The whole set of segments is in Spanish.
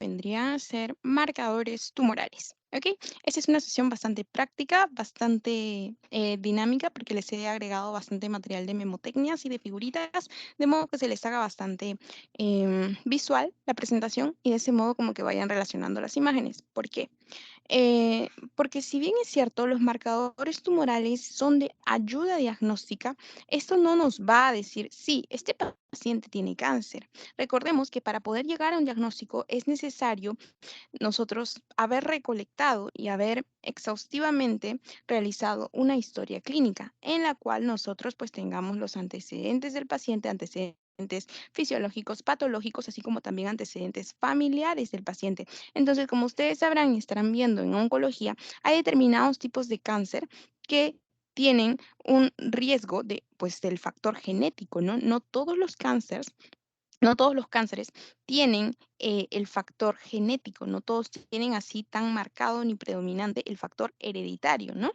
vendrían a ser marcadores tumorales. ¿Ok? Esta es una sesión bastante práctica, bastante dinámica, porque les he agregado bastante material de memotecnias y de figuritas, de modo que se les haga bastante visual la presentación y de ese modo como que vayan relacionando las imágenes. ¿Por qué? Eh, Porque si bien es cierto, los marcadores tumorales son de ayuda diagnóstica, esto no nos va a decir, sí, este paciente tiene cáncer. Recordemos que para poder llegar a un diagnóstico es necesario nosotros haber recolectado y haber exhaustivamente realizado una historia clínica en la cual nosotros pues tengamos los antecedentes del paciente, antecedentes fisiológicos, patológicos, así como también antecedentes familiares del paciente. Entonces, como ustedes sabrán y estarán viendo en oncología, hay determinados tipos de cáncer que tienen un riesgo de, pues, del factor genético, ¿no? No todos los cánceres tienen el factor genético, no todos tienen así tan marcado ni predominante el factor hereditario, ¿no?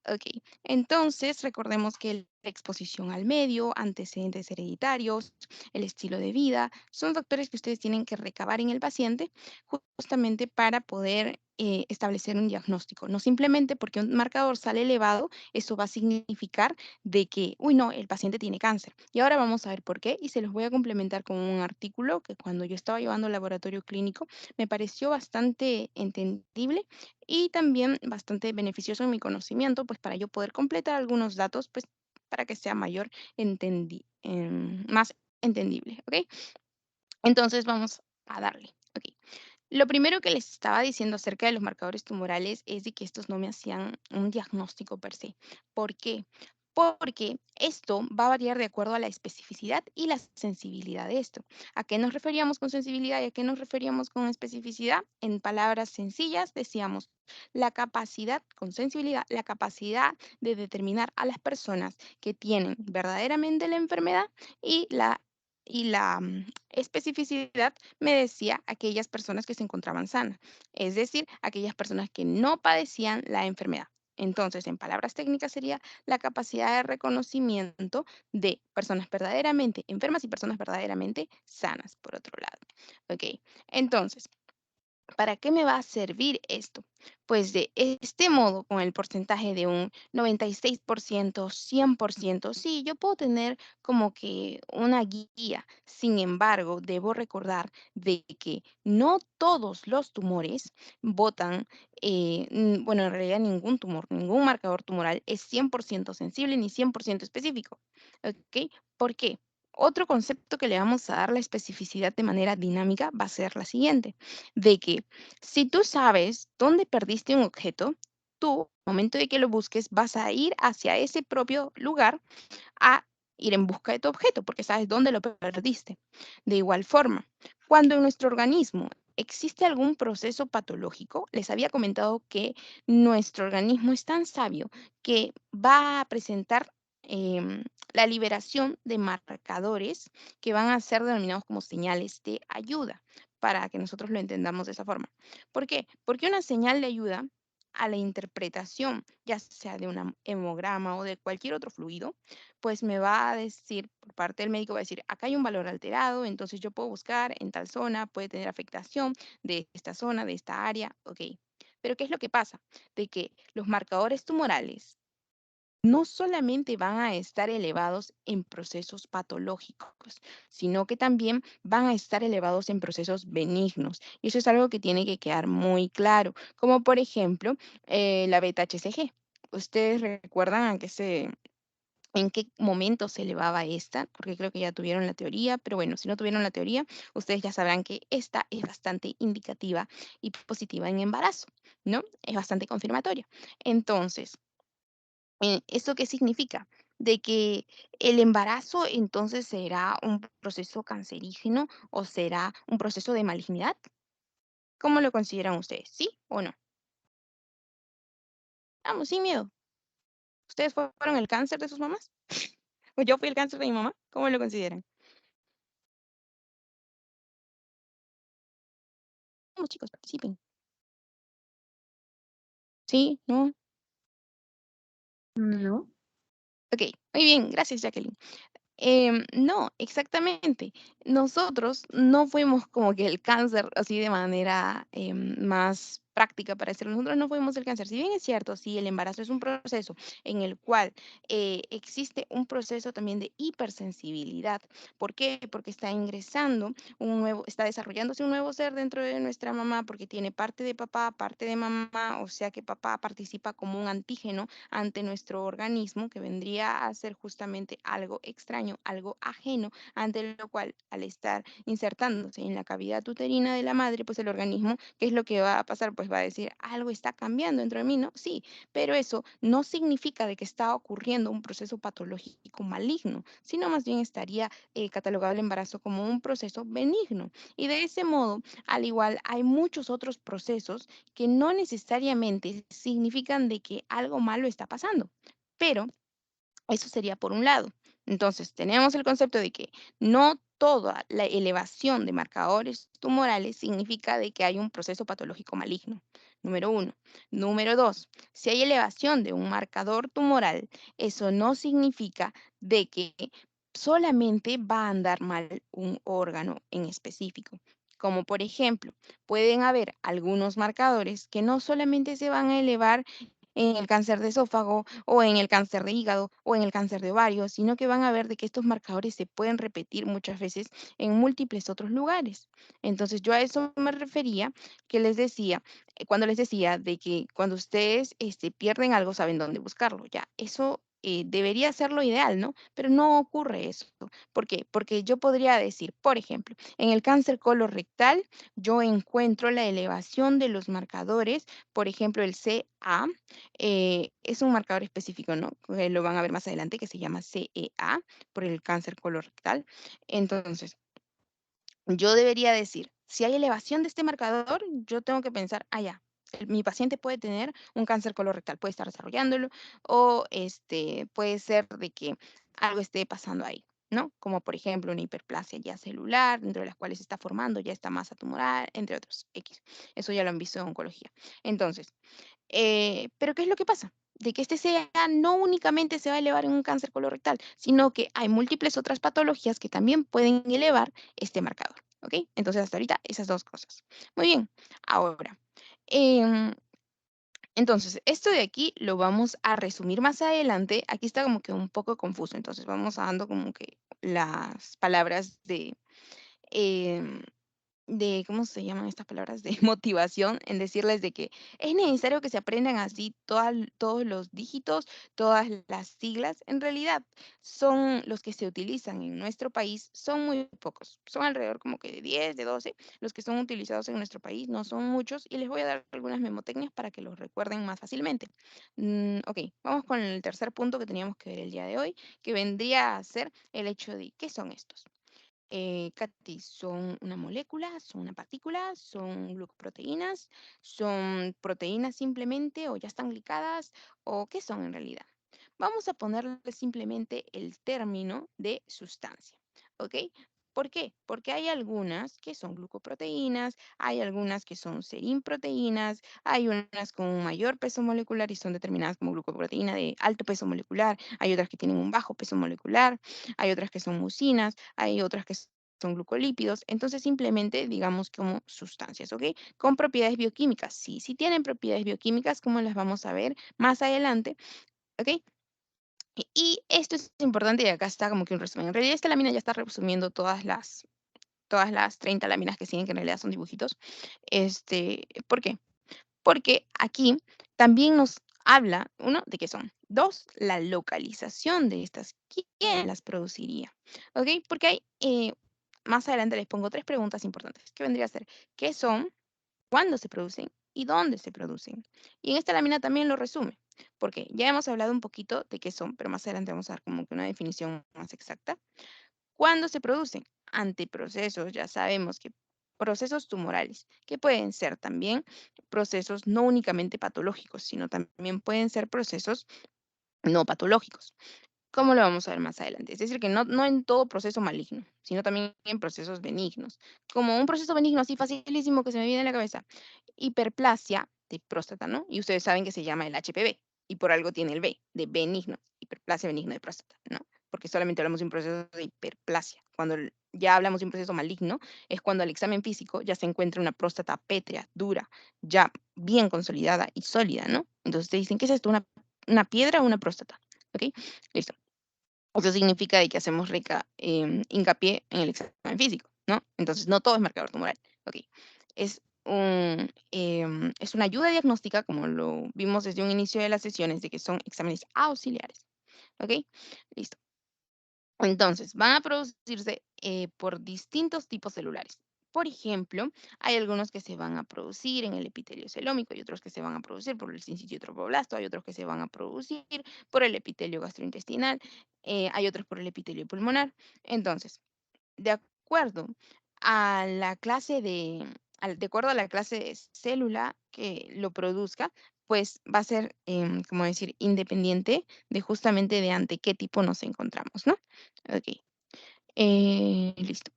Ok, entonces recordemos que la exposición al medio, antecedentes hereditarios, el estilo de vida, son factores que ustedes tienen que recabar en el paciente justamente para poder establecer un diagnóstico. No simplemente porque un marcador sale elevado, eso va a significar de que, uy, no, el paciente tiene cáncer. Y ahora vamos a ver por qué y se los voy a complementar con un artículo que cuando yo estaba llevando el laboratorio clínico me pareció bastante entendible y también bastante beneficioso en mi conocimiento, pues para yo poder completar algunos datos, pues para que sea más entendible, ¿ok? Entonces vamos a darle, ¿ok? Lo primero que les estaba diciendo acerca de los marcadores tumorales es de que estos no me hacían un diagnóstico per se. ¿Por qué? Porque esto va a variar de acuerdo a la especificidad y la sensibilidad de esto. ¿A qué nos referíamos con sensibilidad y a qué nos referíamos con especificidad? En palabras sencillas decíamos la capacidad, con sensibilidad, la capacidad de determinar a las personas que tienen verdaderamente la enfermedad y la especificidad me decía aquellas personas que se encontraban sanas, es decir, aquellas personas que no padecían la enfermedad. Entonces, en palabras técnicas sería la capacidad de reconocimiento de personas verdaderamente enfermas y personas verdaderamente sanas, por otro lado. Ok, entonces, ¿para qué me va a servir esto? Pues de este modo, con el porcentaje de un 96%, 100%, sí, yo puedo tener como que una guía. Sin embargo, debo recordar de que no todos los tumores botan, bueno, en realidad ningún tumor, ningún marcador tumoral es 100% sensible ni 100% específico. ¿Ok? ¿Por qué? Otro concepto que le vamos a dar la especificidad de manera dinámica va a ser la siguiente, de que si tú sabes dónde perdiste un objeto, tú, al momento de que lo busques, vas a ir hacia ese propio lugar a ir en busca de tu objeto, porque sabes dónde lo perdiste. De igual forma, cuando en nuestro organismo existe algún proceso patológico, les había comentado que nuestro organismo es tan sabio que va a presentar la liberación de marcadores que van a ser denominados como señales de ayuda, para que nosotros lo entendamos de esa forma. ¿Por qué? Porque una señal de ayuda a la interpretación, ya sea de un hemograma o de cualquier otro fluido, pues me va a decir, por parte del médico, va a decir, acá hay un valor alterado, entonces yo puedo buscar en tal zona, puede tener afectación de esta zona, de esta área, ok. Pero ¿qué es lo que pasa? De que los marcadores tumorales no solamente van a estar elevados en procesos patológicos, sino que también van a estar elevados en procesos benignos. Y eso es algo que tiene que quedar muy claro, como por ejemplo la beta-HCG. ¿Ustedes recuerdan en qué momento se elevaba esta? Porque creo que ya tuvieron la teoría, pero bueno, si no tuvieron la teoría, ustedes ya sabrán que esta es bastante indicativa y positiva en embarazo, ¿no? Es bastante confirmatoria. Entonces, ¿esto qué significa? De que el embarazo entonces será un proceso cancerígeno o será un proceso de malignidad. ¿Cómo lo consideran ustedes? ¿Sí o no? Vamos, sin miedo. ¿Ustedes fueron el cáncer de sus mamás? ¿O yo fui el cáncer de mi mamá? ¿Cómo lo consideran? Vamos, chicos, participen. ¿Sí? ¿No? No, Ok, muy bien, gracias, Jacqueline. No, exactamente. Nosotros no fuimos como que el cáncer así de manera más práctica para decirlo. Nosotros no fuimos el cáncer. Si bien es cierto, sí, el embarazo es un proceso en el cual existe un proceso también de hipersensibilidad. ¿Por qué? Porque está ingresando está desarrollándose un nuevo ser dentro de nuestra mamá, porque tiene parte de papá, parte de mamá, o sea que papá participa como un antígeno ante nuestro organismo, que vendría a ser justamente algo extraño, algo ajeno, ante lo cual al estar insertándose en la cavidad uterina de la madre, pues el organismo, ¿qué es lo que va a pasar? Pues va a decir, algo está cambiando dentro de mí, ¿no? Sí, pero eso no significa de que está ocurriendo un proceso patológico maligno, sino más bien estaría catalogado el embarazo como un proceso benigno. Y de ese modo, al igual, hay muchos otros procesos que no necesariamente significan de que algo malo está pasando, pero eso sería por un lado. Entonces, tenemos el concepto de que no toda la elevación de marcadores tumorales significa de que hay un proceso patológico maligno. Número uno. Número dos, si hay elevación de un marcador tumoral, eso no significa de que solamente va a andar mal un órgano en específico. Como por ejemplo, pueden haber algunos marcadores que no solamente se van a elevar en el cáncer de esófago o en el cáncer de hígado o en el cáncer de ovario, sino que van a ver de que estos marcadores se pueden repetir muchas veces en múltiples otros lugares. Entonces, yo a eso me refería, que les decía, cuando les decía de que cuando ustedes pierden algo, saben dónde buscarlo. Ya, eso debería ser lo ideal, ¿no? Pero no ocurre eso. ¿Por qué? Porque yo podría decir, por ejemplo, en el cáncer colorectal, yo encuentro la elevación de los marcadores, por ejemplo, el CA, es un marcador específico, ¿no? Que lo van a ver más adelante, que se llama CEA, por el cáncer colorectal. Entonces, yo debería decir, si hay elevación de este marcador, yo tengo que pensar, ah, ya, mi paciente puede tener un cáncer colorectal, puede estar desarrollándolo, o puede ser de que algo esté pasando ahí, ¿no? Como por ejemplo una hiperplasia ya celular, dentro de las cuales se está formando ya esta masa tumoral, entre otros, X. Eso ya lo han visto en oncología. Entonces, pero ¿qué es lo que pasa? De que este CA no únicamente se va a elevar en un cáncer colorectal, sino que hay múltiples otras patologías que también pueden elevar este marcador, ¿ok? Entonces, hasta ahorita esas dos cosas. Muy bien, ahora, em, entonces, esto de aquí lo vamos a resumir más adelante. Aquí está como que un poco confuso, entonces vamos dando como que las palabras em, ¿cómo se llaman estas palabras? De motivación, en decirles de que es necesario que se aprendan así todos los dígitos, todas las siglas. En realidad, son los que se utilizan en nuestro país, son muy pocos. Son alrededor como que de 10, de 12, los que son utilizados en nuestro país. No son muchos y les voy a dar algunas memotecnias para que los recuerden más fácilmente. Ok, vamos con el tercer punto que teníamos que ver el día de hoy, que vendría a ser el hecho de qué son estos. Katy, ¿son una molécula, son una partícula, son glucoproteínas, son proteínas simplemente o ya están glicadas o qué son en realidad? Vamos a ponerle simplemente el término de sustancia, ¿ok? ¿Por qué? Porque hay algunas que son glucoproteínas, hay algunas que son serinproteínas, hay unas con un mayor peso molecular y son determinadas como glucoproteína de alto peso molecular, hay otras que tienen un bajo peso molecular, hay otras que son mucinas, hay otras que son glucolípidos, entonces simplemente digamos como sustancias, ¿ok? Con propiedades bioquímicas, sí, sí tienen propiedades bioquímicas, como las vamos a ver más adelante, ¿ok? Y esto es importante y acá está como que un resumen. En realidad esta lámina ya está resumiendo todas las 30 láminas que siguen, que en realidad son dibujitos. ¿Por qué? Porque aquí también nos habla, uno, de qué son. Dos, la localización de estas. ¿Quién las produciría? ¿Ok? Porque hay, más adelante les pongo tres preguntas importantes. ¿Qué vendría a ser? ¿Qué son? ¿Cuándo se producen? ¿Y dónde se producen? Y en esta lámina también lo resume. Porque ya hemos hablado un poquito de qué son, pero más adelante vamos a dar como que una definición más exacta. ¿Cuándo se producen? Ante procesos, ya sabemos que procesos tumorales, que pueden ser también procesos no únicamente patológicos, sino también pueden ser procesos no patológicos. ¿Cómo lo vamos a ver más adelante? Es decir, que no en todo proceso maligno, sino también en procesos benignos. Como un proceso benigno así facilísimo que se me viene a la cabeza. Hiperplasia de próstata, ¿no? Y ustedes saben que se llama el HPV y por algo tiene el B, de benigno, hiperplasia benigna de próstata, ¿no? porque solamente hablamos de un proceso de hiperplasia. Cuando ya hablamos de un proceso maligno, es cuando al examen físico ya se encuentra una próstata pétrea, dura, ya bien consolidada y sólida, ¿no? Entonces te dicen, ¿qué es esto? ¿Una piedra o una próstata? ¿Ok? Listo. Eso significa de que hacemos hincapié en el examen físico, ¿no? Entonces, no todo es marcador tumoral. Ok. Es una ayuda diagnóstica, como lo vimos desde un inicio de las sesiones, de que son exámenes auxiliares. ¿Ok? Listo. Entonces, van a producirse por distintos tipos celulares. Por ejemplo, hay algunos que se van a producir en el epitelio celómico y otros que se van a producir por el sincitio tromboblasto, hay otros que se van a producir por el epitelio gastrointestinal, hay otros por el epitelio pulmonar. Entonces, de acuerdo a la clase de acuerdo a la clase de célula que lo produzca, pues va a ser, como decir, independiente de justamente de ante qué tipo nos encontramos, ¿no? Ok, listo.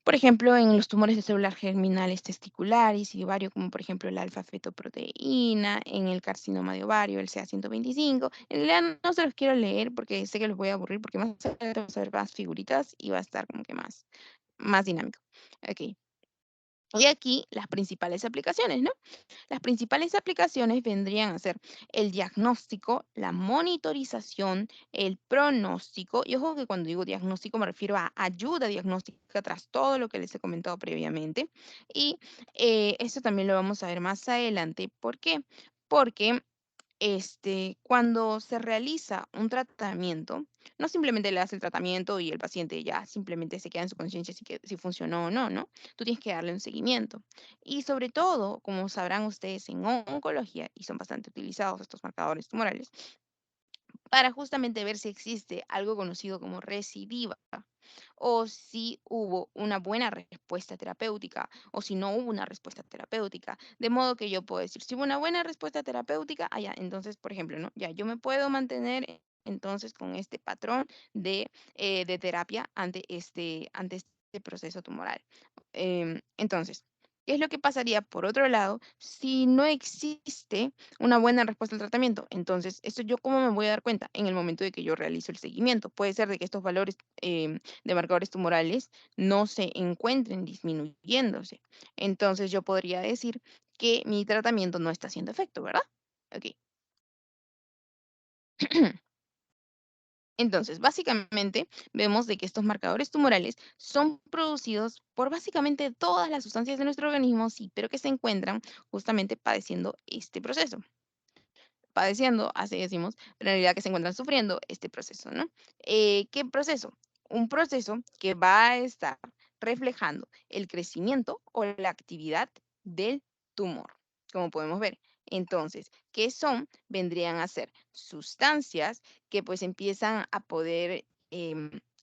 Por ejemplo, en los tumores de células germinales testiculares y de ovario, como por ejemplo la alfa-fetoproteína, en el carcinoma de ovario, el CA125. En realidad no se los quiero leer porque sé que los voy a aburrir, porque más adelante vamos a ver más figuritas y va a estar como que más dinámico. Ok. Y aquí las principales aplicaciones, ¿no? Las principales aplicaciones vendrían a ser el diagnóstico, la monitorización, el pronóstico, y ojo que cuando digo diagnóstico me refiero a ayuda diagnóstica tras todo lo que les he comentado previamente. Y esto también lo vamos a ver más adelante. ¿Por qué? Porque cuando se realiza un tratamiento, no simplemente le das el tratamiento y el paciente ya simplemente se queda en su conciencia si funcionó o no, ¿no? Tú tienes que darle un seguimiento. Y sobre todo, como sabrán ustedes en oncología, y son bastante utilizados estos marcadores tumorales, para justamente ver si existe algo conocido como recidiva o si hubo una buena respuesta terapéutica o si no hubo una respuesta terapéutica. De modo que yo puedo decir, si hubo una buena respuesta terapéutica, allá, entonces, por ejemplo, ¿no? Ya yo me puedo mantener entonces con este patrón de terapia ante este proceso tumoral. Entonces, ¿qué es lo que pasaría por otro lado si no existe una buena respuesta al tratamiento? Entonces, ¿esto yo cómo me voy a dar cuenta? En el momento de que yo realizo el seguimiento. Puede ser de que estos valores de marcadores tumorales no se encuentren disminuyéndose. Entonces, yo podría decir que mi tratamiento no está haciendo efecto, ¿verdad? Ok. Entonces, básicamente, vemos de que estos marcadores tumorales son producidos por básicamente todas las sustancias de nuestro organismo, sí, pero que se encuentran justamente padeciendo este proceso. Padeciendo, así decimos, pero en realidad que se encuentran sufriendo este proceso, ¿no? ¿Qué proceso? Un proceso que va a estar reflejando el crecimiento o la actividad del tumor, como podemos ver. Entonces, ¿qué son? Vendrían a ser sustancias que pues empiezan a poder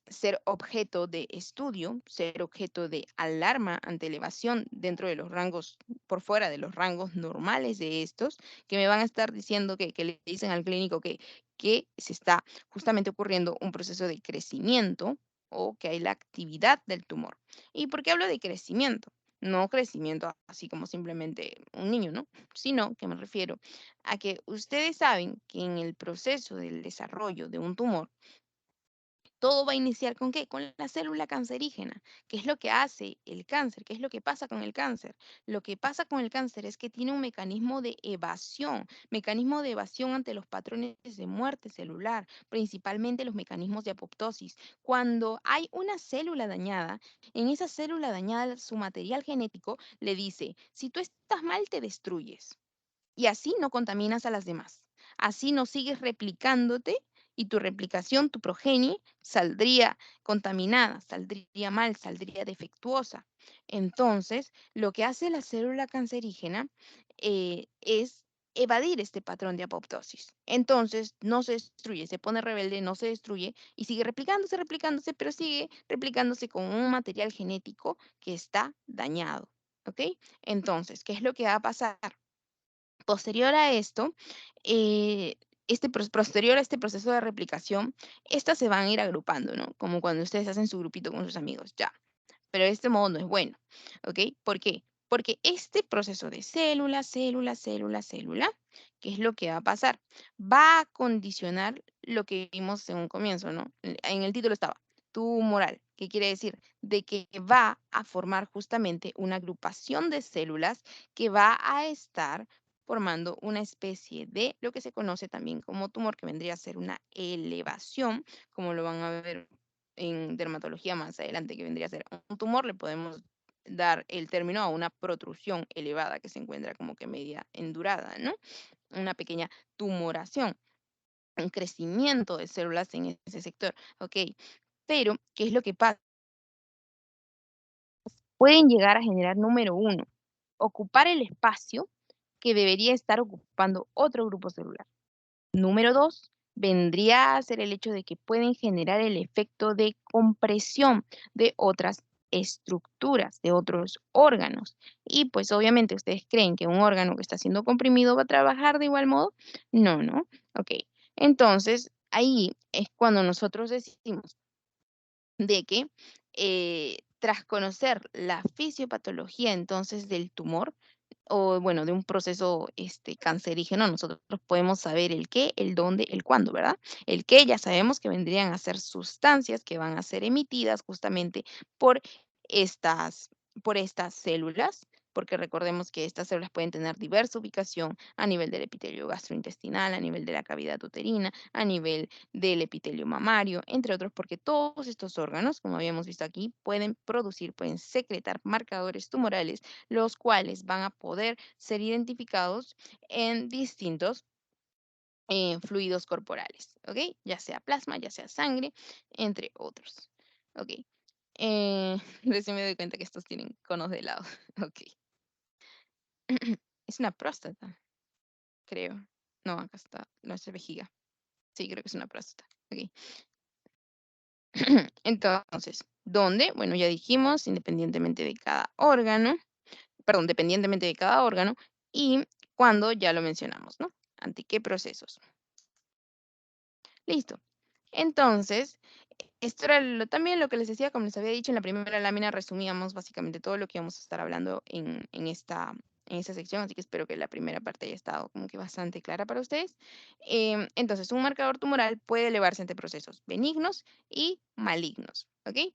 ser objeto de estudio, ser objeto de alarma ante elevación dentro de los rangos, por fuera de los rangos normales de estos, que me van a estar diciendo que le dicen al clínico que se está justamente ocurriendo un proceso de crecimiento o que hay la actividad del tumor. ¿Y por qué hablo de crecimiento? No crecimiento así como simplemente un niño, ¿no? Sino que me refiero a que ustedes saben que en el proceso del desarrollo de un tumor, todo va a iniciar ¿con qué? Con la célula cancerígena. ¿Qué es lo que hace el cáncer? ¿Qué es lo que pasa con el cáncer? Lo que pasa con el cáncer es que tiene un mecanismo de evasión ante los patrones de muerte celular, principalmente los mecanismos de apoptosis. Cuando hay una célula dañada, en esa célula dañada su material genético le dice, si tú estás mal, te destruyes. Y así no contaminas a las demás. Así no sigues replicándote y tu replicación, tu progenie, saldría contaminada, saldría mal, saldría defectuosa. Entonces, lo que hace la célula cancerígena es evadir este patrón de apoptosis. Entonces, no se destruye, se pone rebelde, no se destruye y sigue replicándose, replicándose, pero sigue replicándose con un material genético que está dañado. ¿Ok? Entonces, ¿qué es lo que va a pasar? Posterior a esto, posterior a este proceso de replicación, estas se van a ir agrupando, ¿no? Como cuando ustedes hacen su grupito con sus amigos, ya. Pero de este modo no es bueno, ¿ok? ¿Por qué? Porque este proceso de célula, célula, célula, célula, ¿qué es lo que va a pasar? Va a condicionar lo que vimos en un comienzo, ¿no? En el título estaba tumoral, que quiere decir de que va a formar justamente una agrupación de células que va a estar formando una especie de lo que se conoce también como tumor, que vendría a ser una elevación, como lo van a ver en dermatología más adelante, que vendría a ser un tumor, le podemos dar el término a una protrusión elevada que se encuentra como que media endurada, ¿no? Una pequeña tumoración, un crecimiento de células en ese sector, ¿ok? Pero, ¿qué es lo que pasa? Pueden llegar a generar, número uno, ocupar el espacio que debería estar ocupando otro grupo celular. Número 2 vendría a ser el hecho de que pueden generar el efecto de compresión de otras estructuras, de otros órganos. Y pues obviamente ustedes creen que un órgano que está siendo comprimido va a trabajar de igual modo. No, no. Ok. Entonces, ahí es cuando nosotros decimos de que tras conocer la fisiopatología entonces del tumor, o bueno, de un proceso cancerígeno, nosotros podemos saber el qué, el dónde, el cuándo, ¿verdad? El qué ya sabemos que vendrían a ser sustancias que van a ser emitidas justamente por estas, por estas células, porque recordemos que estas células pueden tener diversa ubicación a nivel del epitelio gastrointestinal, a nivel de la cavidad uterina, a nivel del epitelio mamario, entre otros, porque todos estos órganos, como habíamos visto aquí, pueden producir, pueden secretar marcadores tumorales, los cuales van a poder ser identificados en distintos fluidos corporales, ¿ok? Ya sea plasma, ya sea sangre, entre otros, ¿ok? Recién me doy cuenta que estos tienen conos de lado, ok. Es una próstata, creo. No, acá está, no es vejiga. Sí, creo que es una próstata, ok. Entonces, ¿dónde? Bueno, ya dijimos, independientemente de cada órgano, perdón, dependientemente de cada órgano, y cuándo ya lo mencionamos, ¿no? ¿Ante qué procesos? Listo. Entonces, esto era también lo que les decía, como les había dicho en la primera lámina, resumíamos básicamente todo lo que íbamos a estar hablando en esta sección, así que espero que la primera parte haya estado como que bastante clara para ustedes. Entonces, un marcador tumoral puede elevarse ante procesos benignos y malignos, ¿ok?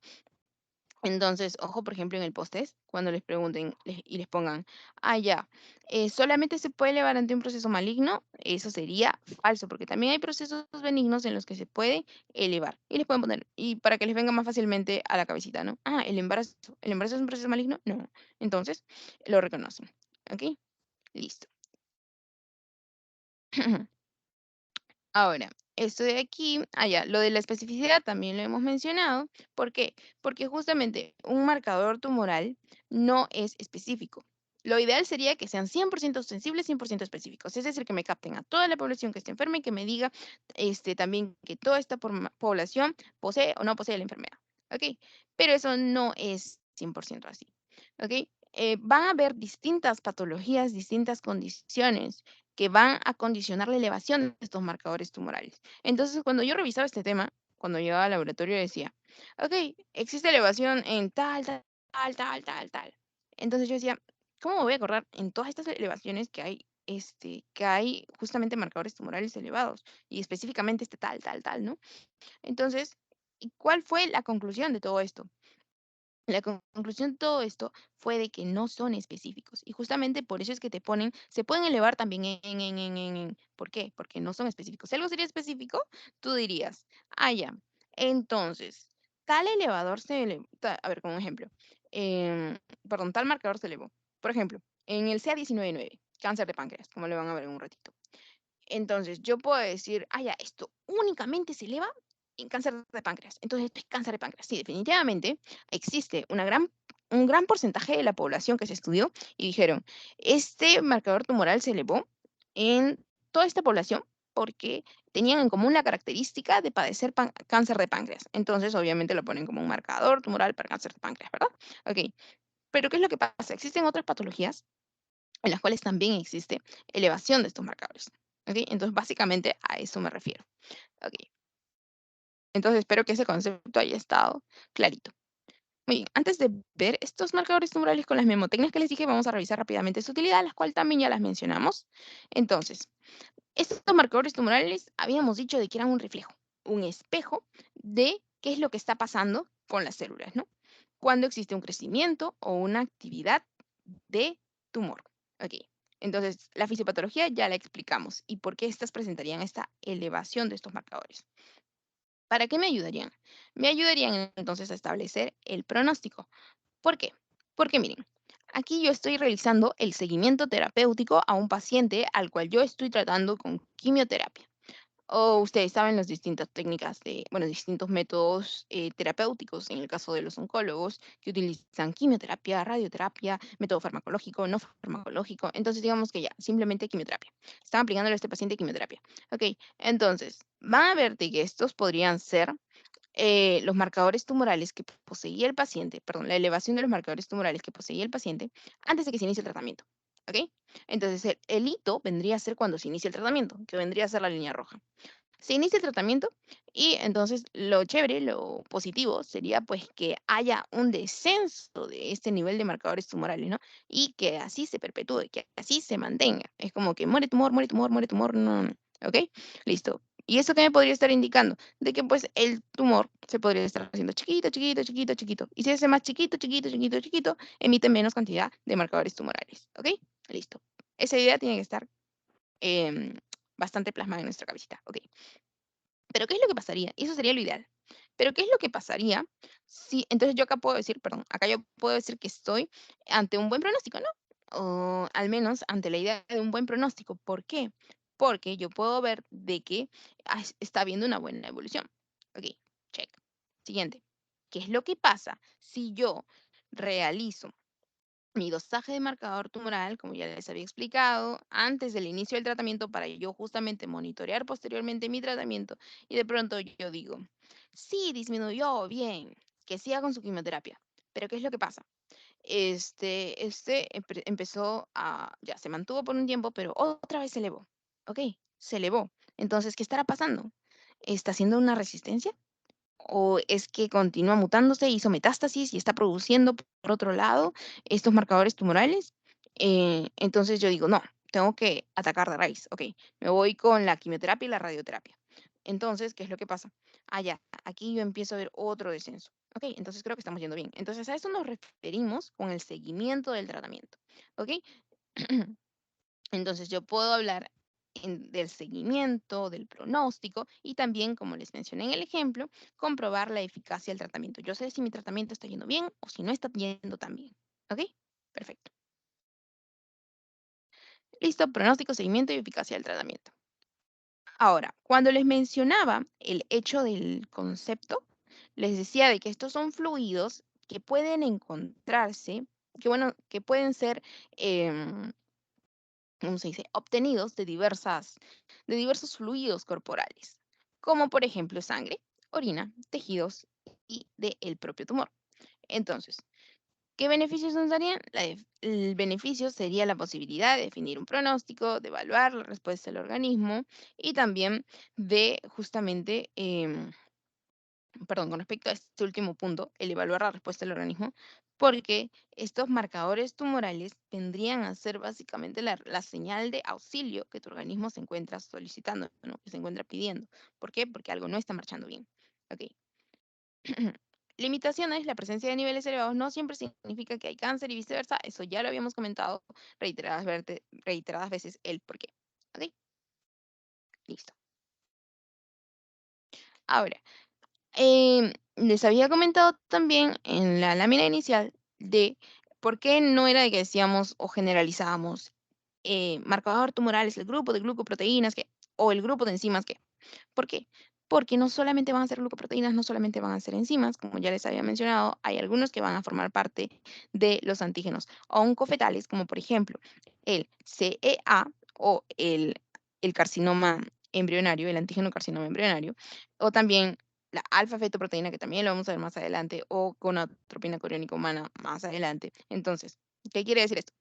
Entonces, ojo, por ejemplo, en el post-test, cuando les pregunten y les pongan, ya, solamente se puede elevar ante un proceso maligno, eso sería falso, porque también hay procesos benignos en los que se puede elevar. Y les pueden poner, y para que les venga más fácilmente a la cabecita, ¿no? ¿El embarazo es un proceso maligno? No. Entonces, lo reconocen. ¿Ok? Listo. Ahora, esto de aquí, ya, lo de la especificidad también lo hemos mencionado. ¿Por qué? Porque justamente un marcador tumoral no es específico. Lo ideal sería que sean 100% sensibles, 100% específicos. Es decir, que me capten a toda la población que esté enferma y que me diga también que toda esta población posee o no posee la enfermedad. ¿Ok? Pero eso no es 100% así. ¿Ok? Van a haber distintas patologías, distintas condiciones que van a condicionar la elevación de estos marcadores tumorales. Entonces, cuando yo revisaba este tema, cuando llegaba al laboratorio decía, ok, existe elevación en tal, tal, tal, tal, tal, tal. Entonces yo decía, ¿cómo me voy a acordar en todas estas elevaciones que hay justamente marcadores tumorales elevados y específicamente este tal, tal, tal, ¿no? Entonces, ¿y cuál fue la conclusión de todo esto? La conclusión de todo esto fue de que no son específicos y justamente por eso es que te ponen, se pueden elevar también ¿por qué? Porque no son específicos. Si algo sería específico, tú dirías, ya, entonces, tal elevador se elevó, a ver, como un ejemplo, em, perdón, tal marcador se elevó. Por ejemplo, en el CA 19-9, cáncer de páncreas, como le van a ver en un ratito. Entonces, yo puedo decir, ya, esto únicamente se eleva en cáncer de páncreas. Entonces, esto es cáncer de páncreas. Sí, definitivamente existe un gran porcentaje de la población que se estudió y dijeron, este marcador tumoral se elevó en toda esta población porque tenían en común la característica de padecer cáncer de páncreas. Entonces, obviamente lo ponen como un marcador tumoral para cáncer de páncreas, ¿verdad? Ok, pero ¿qué es lo que pasa? Existen otras patologías en las cuales también existe elevación de estos marcadores. ¿Ok? Entonces, básicamente a eso me refiero. ¿Ok? Entonces, espero que ese concepto haya estado clarito. Muy bien, antes de ver estos marcadores tumorales con las memotecnias que les dije, vamos a revisar rápidamente su utilidad, las cuales también ya las mencionamos. Entonces, estos marcadores tumorales habíamos dicho de que eran un reflejo, un espejo de qué es lo que está pasando con las células, ¿no? Cuando existe un crecimiento o una actividad de tumor. Ok. Entonces, la fisiopatología ya la explicamos y por qué estas presentarían esta elevación de estos marcadores. ¿Para qué me ayudarían? Me ayudarían entonces a establecer el pronóstico. ¿Por qué? Porque miren, aquí yo estoy realizando el seguimiento terapéutico a un paciente al cual yo estoy tratando con quimioterapia. O ustedes saben las distintas técnicas de, bueno, distintos métodos terapéuticos, en el caso de los oncólogos, que utilizan quimioterapia, radioterapia, método farmacológico, no farmacológico. Entonces, digamos que ya, simplemente quimioterapia. Están aplicándole a este paciente quimioterapia. Ok, entonces, van a ver de que estos podrían ser los marcadores tumorales que poseía el paciente, perdón, la elevación de los marcadores tumorales que poseía el paciente antes de que se inicie el tratamiento. ¿Ok? Entonces, el hito vendría a ser cuando se inicia el tratamiento, que vendría a ser la línea roja. Se inicia el tratamiento y entonces lo chévere, lo positivo sería pues que haya un descenso de este nivel de marcadores tumorales, ¿no? Y que así se perpetúe, que así se mantenga. Es como que muere tumor, muere tumor, muere tumor, no, no. ¿Ok? Listo. ¿Y eso qué me podría estar indicando? De que pues el tumor se podría estar haciendo chiquito, chiquito, chiquito, chiquito. Y si se hace más chiquito, chiquito, chiquito, chiquito, emite menos cantidad de marcadores tumorales. ¿Ok? Listo. Esa idea tiene que estar em, bastante plasmada en nuestra cabecita. ¿Ok? Pero, ¿qué es lo que pasaría? Eso sería lo ideal. Pero, ¿qué es lo que pasaría si entonces yo acá puedo decir, perdón, acá yo puedo decir que estoy ante un buen pronóstico, ¿no? O al menos ante la idea de un buen pronóstico. ¿Por qué? Porque yo puedo ver de que está habiendo una buena evolución. Ok, check. Siguiente. ¿Qué es lo que pasa si yo realizo mi dosaje de marcador tumoral, como ya les había explicado, antes del inicio del tratamiento para yo justamente monitorear posteriormente mi tratamiento y de pronto yo digo, sí, disminuyó, bien, que siga con su quimioterapia. Pero ¿qué es lo que pasa? Empezó a, ya se mantuvo por un tiempo, pero otra vez se elevó. Ok, se elevó. Entonces, ¿qué estará pasando? ¿Está haciendo una resistencia? ¿O es que continúa mutándose, hizo metástasis y está produciendo, por otro lado, estos marcadores tumorales? Entonces yo digo, no, tengo que atacar de raíz. Ok, me voy con la quimioterapia y la radioterapia. Entonces, ¿qué es lo que pasa? Ah, ya, aquí yo empiezo a ver otro descenso. Ok, entonces creo que estamos yendo bien. Entonces a eso nos referimos con el seguimiento del tratamiento. Ok, entonces yo puedo hablar del seguimiento, del pronóstico y también, como les mencioné en el ejemplo, comprobar la eficacia del tratamiento. Yo sé si mi tratamiento está yendo bien o si no está yendo tan bien. ¿Ok? Perfecto. Listo, pronóstico, seguimiento y eficacia del tratamiento. Ahora, cuando les mencionaba el hecho del concepto, les decía de que estos son fluidos que pueden encontrarse, que bueno, que pueden ser em, ¿cómo se dice? Obtenidos de diversos fluidos corporales, como por ejemplo sangre, orina, tejidos y del propio tumor. Entonces, ¿qué beneficios nos darían? El beneficio sería la posibilidad de definir un pronóstico, de evaluar la respuesta del organismo y también de justamente perdón, con respecto a este último punto, el evaluar la respuesta del organismo, porque estos marcadores tumorales vendrían a ser básicamente la señal de auxilio que tu organismo se encuentra solicitando, ¿no? Que se encuentra pidiendo. ¿Por qué? Porque algo no está marchando bien. Ok. Limitaciones, la presencia de niveles elevados no siempre significa que hay cáncer y viceversa. Eso ya lo habíamos comentado reiteradas veces el por qué. Ok, listo. Ahora, les había comentado también en la lámina inicial de por qué no era de que decíamos o generalizábamos marcador tumoral es el grupo de glucoproteínas que, o el grupo de enzimas que. ¿Por qué? Porque no solamente van a ser glucoproteínas, no solamente van a ser enzimas, como ya les había mencionado, hay algunos que van a formar parte de los antígenos oncofetales, como por ejemplo el CEA o el carcinoma embrionario, el antígeno carcinoma embrionario, o también la alfa-fetoproteína, que también lo vamos a ver más adelante, o gonadotropina coriónica humana más adelante. Entonces, ¿qué quiere decir esto?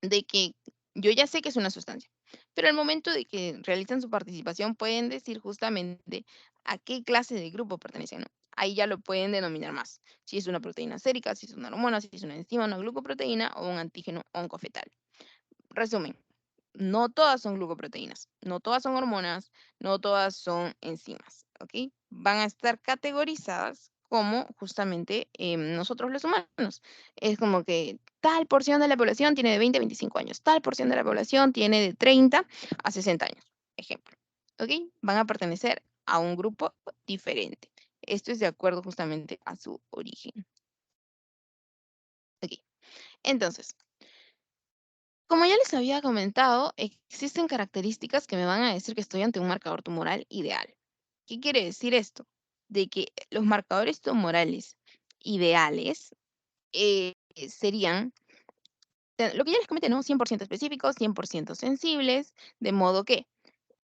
De que yo ya sé que es una sustancia, pero al momento de que realizan su participación pueden decir justamente a qué clase de grupo pertenecen, ¿no? ahí ya lo pueden denominar más. Si es una proteína sérica, si es una hormona, si es una enzima, una glucoproteína o un antígeno oncofetal. Resumen, no todas son glucoproteínas, no todas son hormonas, no todas son enzimas, ¿ok? Van a estar categorizadas como justamente nosotros los humanos. Es como que tal porción de la población tiene de 20 a 25 años, tal porción de la población tiene de 30 a 60 años, ejemplo, ¿ok? Van a pertenecer a un grupo diferente. Esto es de acuerdo justamente a su origen. Ok, entonces, como ya les había comentado, existen características que me van a decir que estoy ante un marcador tumoral ideal. ¿Qué quiere decir esto? De que los marcadores tumorales ideales serían, lo que ya les comenté, ¿no? 100% específicos, 100% sensibles, de modo que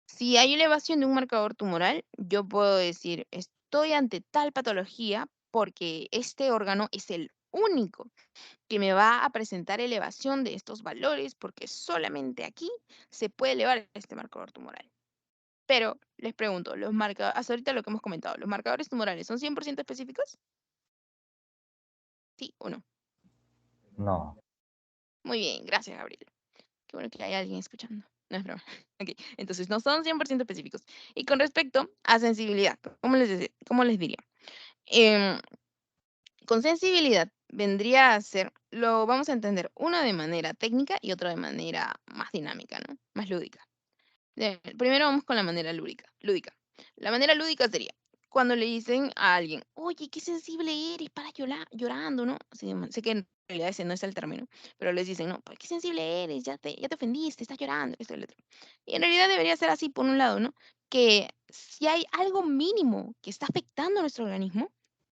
si hay elevación de un marcador tumoral, yo puedo decir, estoy ante tal patología porque este órgano es el único que me va a presentar elevación de estos valores porque solamente aquí se puede elevar este marcador tumoral. Pero les pregunto, los marcadores, hasta ahorita lo que hemos comentado, ¿los marcadores tumorales son 100% específicos? ¿Sí o no? No. Muy bien, gracias, Gabriel. Qué bueno que hay alguien escuchando. No es broma. Ok, entonces no son 100% específicos. Y con respecto a sensibilidad, cómo les diría? Em, con sensibilidad vendría a ser, lo vamos a entender, una de manera técnica y otra de manera más dinámica, ¿no? Más lúdica. Primero vamos con la manera lúdica. La manera lúdica sería cuando le dicen a alguien, oye, qué sensible eres para llorando, ¿no? Sí, sé que en realidad ese no es el término, pero les dicen, no, pues qué sensible eres, ya te ofendiste, estás llorando, esto y lo otro. Y en realidad debería ser así, por un lado, ¿no? Que si hay algo mínimo que está afectando a nuestro organismo,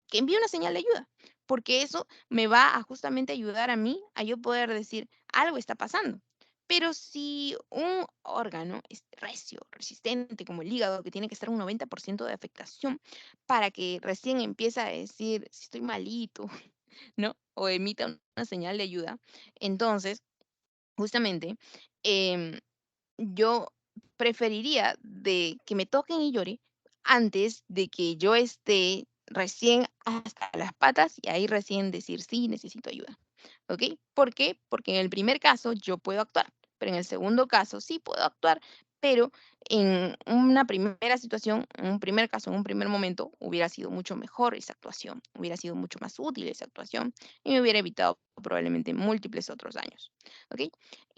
que envíe una señal de ayuda, porque eso me va a justamente ayudar a mí a yo poder decir, algo está pasando. Pero si un órgano es recio, resistente, como el hígado, que tiene que estar un 90% de afectación para que recién empiece a decir, si estoy malito, ¿no? O emita una señal de ayuda, entonces, justamente, em, yo preferiría de que me toquen y llore antes de que yo esté recién hasta las patas y ahí recién decir, sí, necesito ayuda. ¿Ok? ¿Por qué? Porque en el primer caso yo puedo actuar, pero en el segundo caso sí puedo actuar, pero en una primera situación, en un primer caso, en un primer momento, hubiera sido mucho mejor esa actuación, hubiera sido mucho más útil esa actuación y me hubiera evitado probablemente múltiples otros daños. ¿Ok?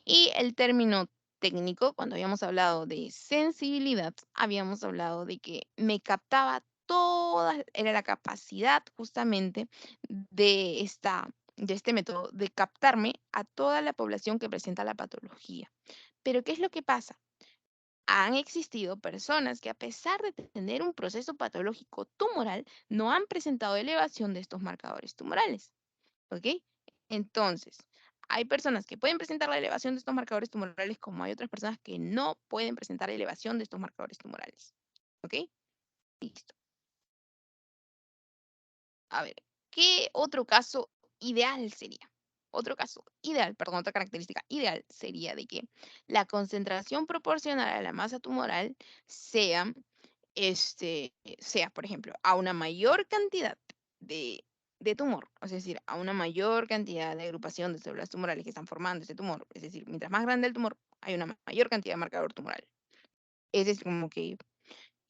Y el término técnico, cuando habíamos hablado de sensibilidad, habíamos hablado de que me captaba toda, era la capacidad justamente de de este método de captarme a toda la población que presenta la patología. Pero ¿qué es lo que pasa? Han existido personas que a pesar de tener un proceso patológico tumoral, no han presentado elevación de estos marcadores tumorales. ¿Ok? Entonces, hay personas que pueden presentar la elevación de estos marcadores tumorales como hay otras personas que no pueden presentar elevación de estos marcadores tumorales. ¿Ok? Listo. A ver, ¿qué otro caso ideal sería? Otro caso ideal, perdón, otra característica ideal sería de que la concentración proporcional a la masa tumoral sea, sea, por ejemplo, a una mayor cantidad de, de tumor, es decir, a una mayor cantidad de agrupación de células tumorales que están formando ese tumor, es decir, mientras más grande el tumor, hay una mayor cantidad de marcador tumoral. Es decir, como que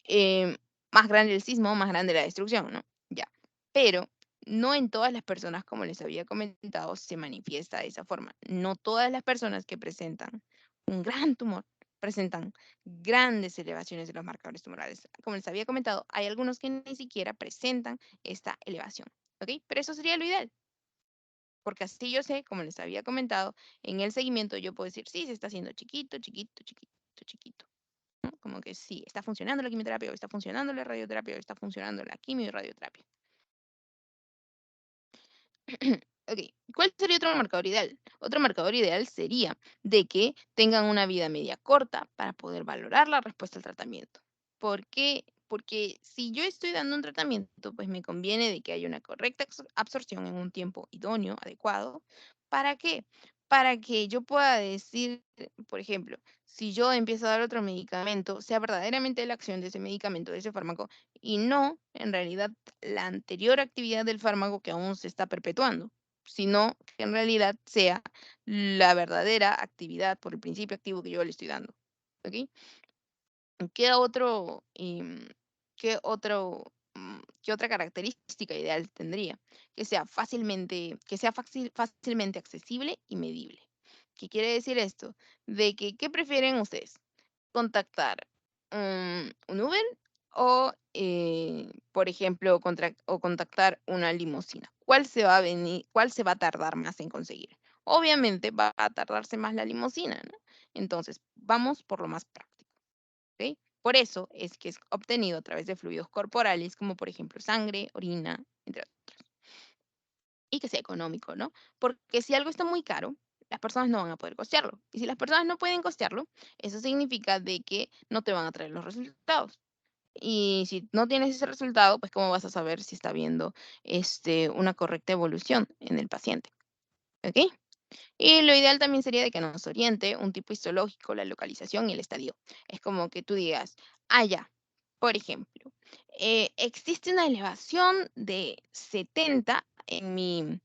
eh, más grande el sismo, más grande la destrucción, ¿no? Ya. Pero no en todas las personas, como les había comentado, se manifiesta de esa forma. No todas las personas que presentan un gran tumor presentan grandes elevaciones de los marcadores tumorales. Como les había comentado, hay algunos que ni siquiera presentan esta elevación, ¿ok? Pero eso sería lo ideal, porque así yo sé, como les había comentado, en el seguimiento yo puedo decir, sí, se está haciendo chiquito, chiquito, chiquito, chiquito. ¿No? Como que sí, está funcionando la quimioterapia, o está funcionando la radioterapia, o está funcionando la quimio y radioterapia. Ok, ¿cuál sería otro marcador ideal? Otro marcador ideal sería de que tengan una vida media corta para poder valorar la respuesta al tratamiento. ¿Por qué? Porque si yo estoy dando un tratamiento, pues me conviene de que haya una correcta absorción en un tiempo idóneo, adecuado. ¿Para qué? para que yo pueda decir, por ejemplo, si yo empiezo a dar otro medicamento, sea verdaderamente la acción de ese medicamento, de ese fármaco, y no en realidad la anterior actividad del fármaco que aún se está perpetuando, sino que en realidad sea la verdadera actividad por el principio activo que yo le estoy dando. ¿Ok? ¿Qué otro, qué otra característica ideal tendría? Que sea fácilmente accesible y medible. ¿Qué quiere decir esto? De que, ¿qué prefieren ustedes? ¿Contactar un Uber o, por ejemplo, contactar una limusina? ¿Cuál se va a tardar más en conseguir? Obviamente va a tardarse más la limusina, ¿no? Entonces, vamos por lo más práctico. ¿Ok? Por eso es que es obtenido a través de fluidos corporales, como por ejemplo sangre, orina, entre otros. Y que sea económico, ¿no? Porque si algo está muy caro, las personas no van a poder costearlo. Y si las personas no pueden costearlo, eso significa de que no te van a traer los resultados. Y si no tienes ese resultado, pues cómo vas a saber si está habiendo una correcta evolución en el paciente. ¿Ok? Y lo ideal también sería de que nos oriente un tipo histológico, la localización y el estadio. Es como que tú digas, ya, por ejemplo, existe una elevación de 70 en mi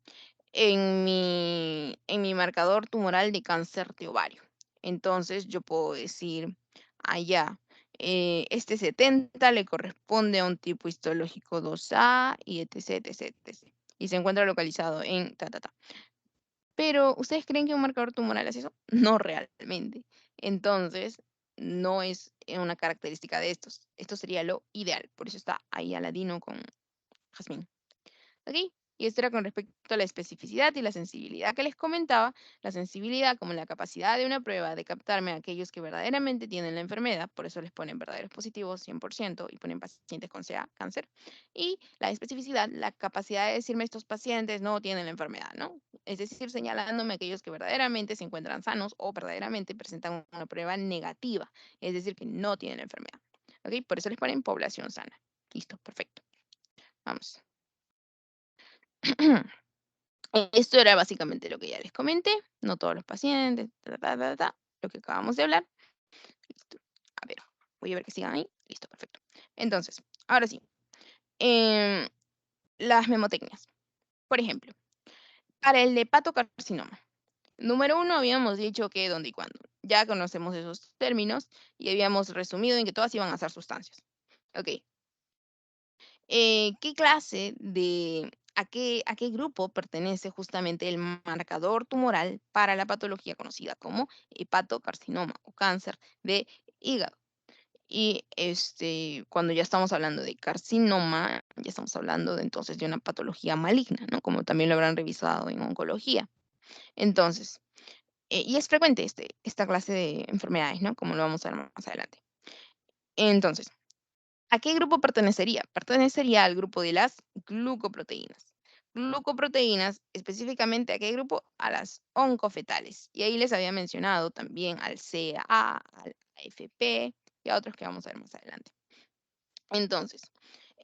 marcador tumoral de cáncer de ovario. Entonces yo puedo decir, ya, este 70 le corresponde a un tipo histológico 2A y etc, etc, etc. Y se encuentra localizado en ta, ta, ta. Pero, ¿ustedes creen que un marcador tumoral hace eso? No realmente. Entonces, no es una característica de estos. Esto sería lo ideal. Por eso está ahí Aladino con Jazmín. ¿Ok? Y esto era con respecto a la especificidad y la sensibilidad que les comentaba. La sensibilidad como la capacidad de una prueba de captarme a aquellos que verdaderamente tienen la enfermedad, por eso les ponen verdaderos positivos 100% y ponen pacientes con sea cáncer. Y la especificidad, la capacidad de decirme estos pacientes no tienen la enfermedad, ¿no? Es decir, señalándome a aquellos que verdaderamente se encuentran sanos o verdaderamente presentan una prueba negativa, es decir, que no tienen la enfermedad. ¿Ok? Por eso les ponen población sana. Listo, perfecto. Vamos. Esto era básicamente lo que ya les comenté, no todos los pacientes, lo que acabamos de hablar. Listo. A ver, voy a ver que sigan ahí. Listo, perfecto. Entonces, ahora sí, em, las memotecnias. Por ejemplo, para el hepatocarcinoma. Número uno, habíamos dicho que dónde y cuándo. Ya conocemos esos términos y habíamos resumido en que todas iban a ser sustancias. Ok, ¿qué clase de, a qué grupo pertenece justamente el marcador tumoral para la patología conocida como hepatocarcinoma o cáncer de hígado? Y cuando ya estamos hablando de carcinoma, ya estamos hablando de entonces de una patología maligna, ¿no? Como también lo habrán revisado en oncología. Entonces, y es frecuente esta clase de enfermedades, ¿no? Como lo vamos a ver más adelante. Entonces, ¿a qué grupo pertenecería? Pertenecería al grupo de las glucoproteínas. Glucoproteínas, específicamente, ¿a qué grupo? A las oncofetales. Y ahí les había mencionado también al CA, al AFP y a otros que vamos a ver más adelante. Entonces,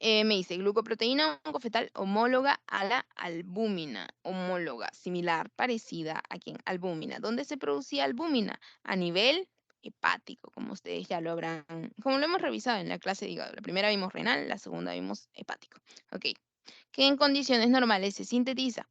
me dice glucoproteína oncofetal homóloga a la albúmina, homóloga, similar, parecida a quién, albúmina. ¿Dónde se producía albúmina? A nivel hepático, como ustedes ya lo habrán, como lo hemos revisado en la clase de hígado. La primera vimos renal, la segunda vimos hepático. Ok, que en condiciones normales se sintetiza,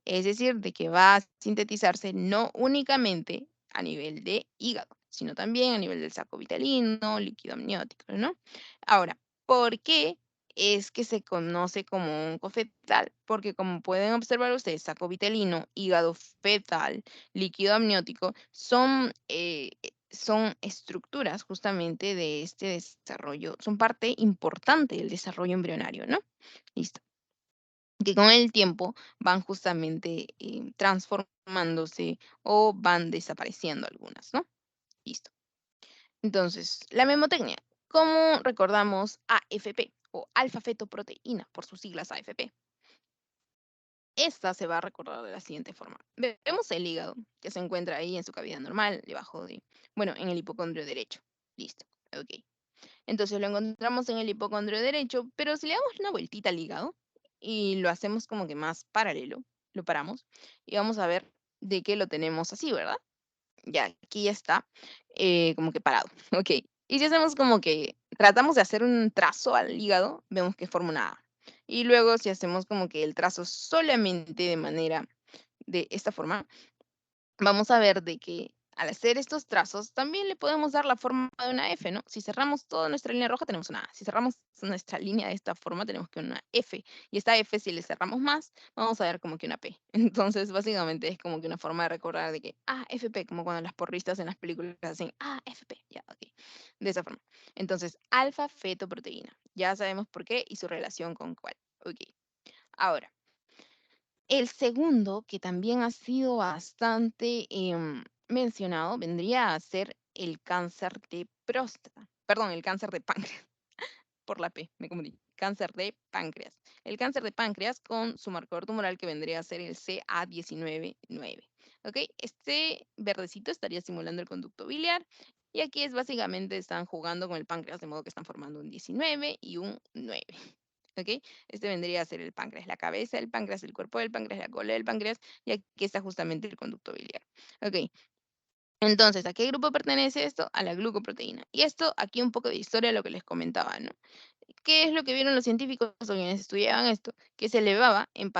es decir, de que va a sintetizarse no únicamente a nivel de hígado, sino también a nivel del saco vitalino, líquido amniótico, ¿no? Ahora, ¿por qué es que se conoce como oncofetal? Porque como pueden observar ustedes, saco vitelino, hígado fetal, líquido amniótico, son estructuras justamente de este desarrollo, son parte importante del desarrollo embrionario, ¿no? Listo. Que con el tiempo van justamente transformándose o van desapareciendo algunas, ¿no? Listo. Entonces, la memotecnia, ¿cómo recordamos AFP o alfa-fetoproteína por sus siglas AFP? Esta se va a recordar de la siguiente forma. Vemos el hígado, que se encuentra ahí en su cavidad normal, debajo de, bueno, en el hipocondrio derecho. Listo. Ok. Entonces lo encontramos en el hipocondrio derecho, pero si le damos una vueltita al hígado y lo hacemos como que más paralelo, lo paramos y vamos a ver de que lo tenemos así, ¿verdad? Ya, aquí ya está, como que parado, okey. Y si hacemos como que tratamos de hacer un trazo al hígado, vemos que forma una A. Y luego, si hacemos como que el trazo solamente de manera de esta forma, vamos a ver de que al hacer estos trazos también le podemos dar la forma de una F, ¿no? Si cerramos toda nuestra línea roja tenemos una A, si cerramos nuestra línea de esta forma tenemos que una F, y esta F si le cerramos más, vamos a ver como que una P. Entonces, básicamente es como que una forma de recordar de que, FP, como cuando las porristas en las películas hacen, FP, ya, okey, de esa forma. Entonces, alfa fetoproteína, ya sabemos por qué y su relación con cuál, okey. Ahora, el segundo, que también ha sido bastante, mencionado, vendría a ser el cáncer de próstata. Perdón, el cáncer de páncreas, por la P, me confundí. Cáncer de páncreas. El cáncer de páncreas con su marcador tumoral que vendría a ser el CA19-9. ¿Ok? Este verdecito estaría simulando el conducto biliar. Y aquí es básicamente están jugando con el páncreas, de modo que están formando un 19 y un 9. ¿Ok? Este vendría a ser el páncreas, la cabeza del páncreas, el cuerpo del páncreas, la cola del páncreas, y aquí está justamente el conducto biliar. ¿Ok? Entonces, ¿a qué grupo pertenece esto? A la glucoproteína. Y esto, aquí un poco de historia, lo que les comentaba, ¿no? ¿Qué es lo que vieron los científicos o quienes estudiaban esto? Que se elevaba en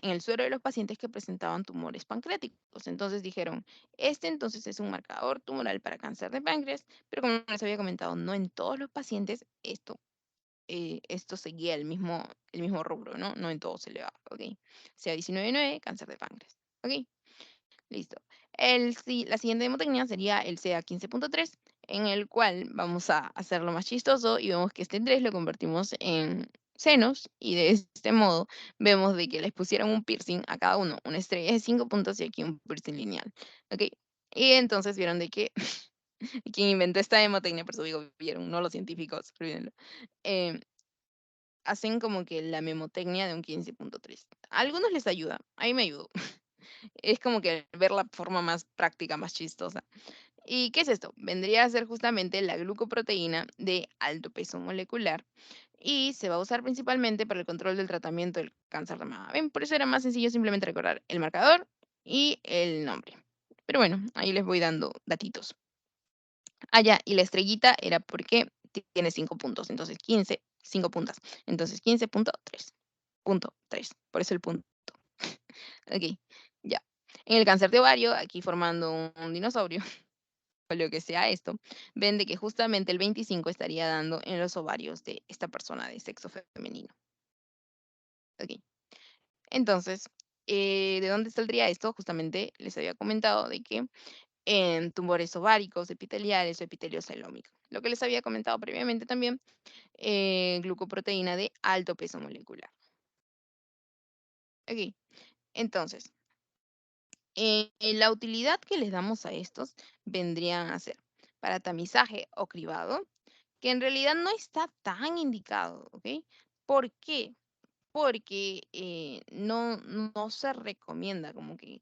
el suero de los pacientes que presentaban tumores pancreáticos. Entonces dijeron, este entonces es un marcador tumoral para cáncer de páncreas, pero como les había comentado, no en todos los pacientes esto seguía el mismo rubro, ¿no? No en todos se elevaba, ¿ok? Sea 19,9, cáncer de páncreas, ¿ok? Listo. La siguiente hemotecnia sería el CA15.3, en el cual vamos a hacerlo más chistoso y vemos que este 3 lo convertimos en senos y de este modo vemos de que les pusieron un piercing a cada uno, una estrella de 5 puntos y aquí un piercing lineal, ¿ok? Y entonces vieron de que quien inventó esta hemotecnia, por eso digo, vieron, no los científicos, olvídenlo, em, hacen como que la memotecnia de un 15.3. A algunos les ayuda, a mí me ayudó. Es como que ver la forma más práctica, más chistosa. ¿Y qué es esto? Vendría a ser justamente la glucoproteína de alto peso molecular y se va a usar principalmente para el control del tratamiento del cáncer de mama. ¿Ven? Por eso era más sencillo simplemente recordar el marcador y el nombre. Pero bueno, ahí les voy dando datitos. Ya, y la estrellita era porque tiene 5 puntos, entonces 15, 5 puntas. Entonces 15.3, punto 3, por eso el punto. Ok, ya. En el cáncer de ovario, aquí formando un dinosaurio, o lo que sea esto, ven de que justamente el 25 estaría dando en los ovarios de esta persona de sexo femenino. Ok, entonces, ¿de dónde saldría esto? Justamente les había comentado de que en tumores ováricos, epiteliales o epitelio celómico. Lo que les había comentado previamente también, glucoproteína de alto peso molecular. Ok, entonces, la utilidad que les damos a estos vendrían a ser para tamizaje o cribado, que en realidad no está tan indicado, ¿ok? ¿Por qué? Porque no se recomienda, como que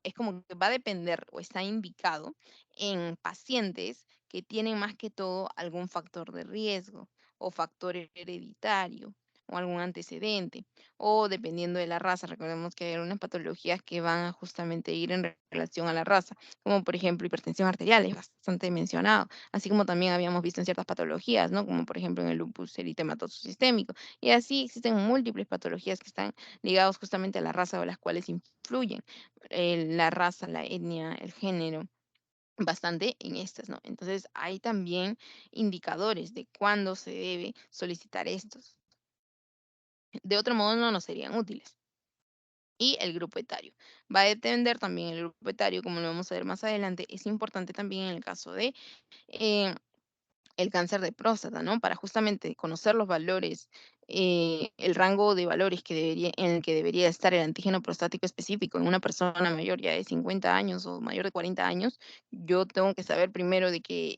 es como que va a depender o está indicado en pacientes que tienen más que todo algún factor de riesgo o factor hereditario o algún antecedente o dependiendo de la raza. Recordemos que hay algunas patologías que van a justamente ir en relación a la raza, como por ejemplo hipertensión arterial, es bastante mencionado, así como también habíamos visto en ciertas patologías, ¿no? Como por ejemplo en el lupus eritematoso sistémico. Y así existen múltiples patologías que están ligadas justamente a la raza o las cuales influyen la raza, la etnia, el género, bastante en estas, ¿no? Entonces hay también indicadores de cuándo se debe solicitar estos. De otro modo no nos serían útiles. Y el grupo etario. Va a depender también el grupo etario, como lo vamos a ver más adelante, es importante también en el caso de eh, el cáncer de próstata, ¿no? Para justamente conocer los valores, el rango de valores en el que debería estar el antígeno prostático específico en una persona mayor ya de 50 años o mayor de 40 años, yo tengo que saber primero de que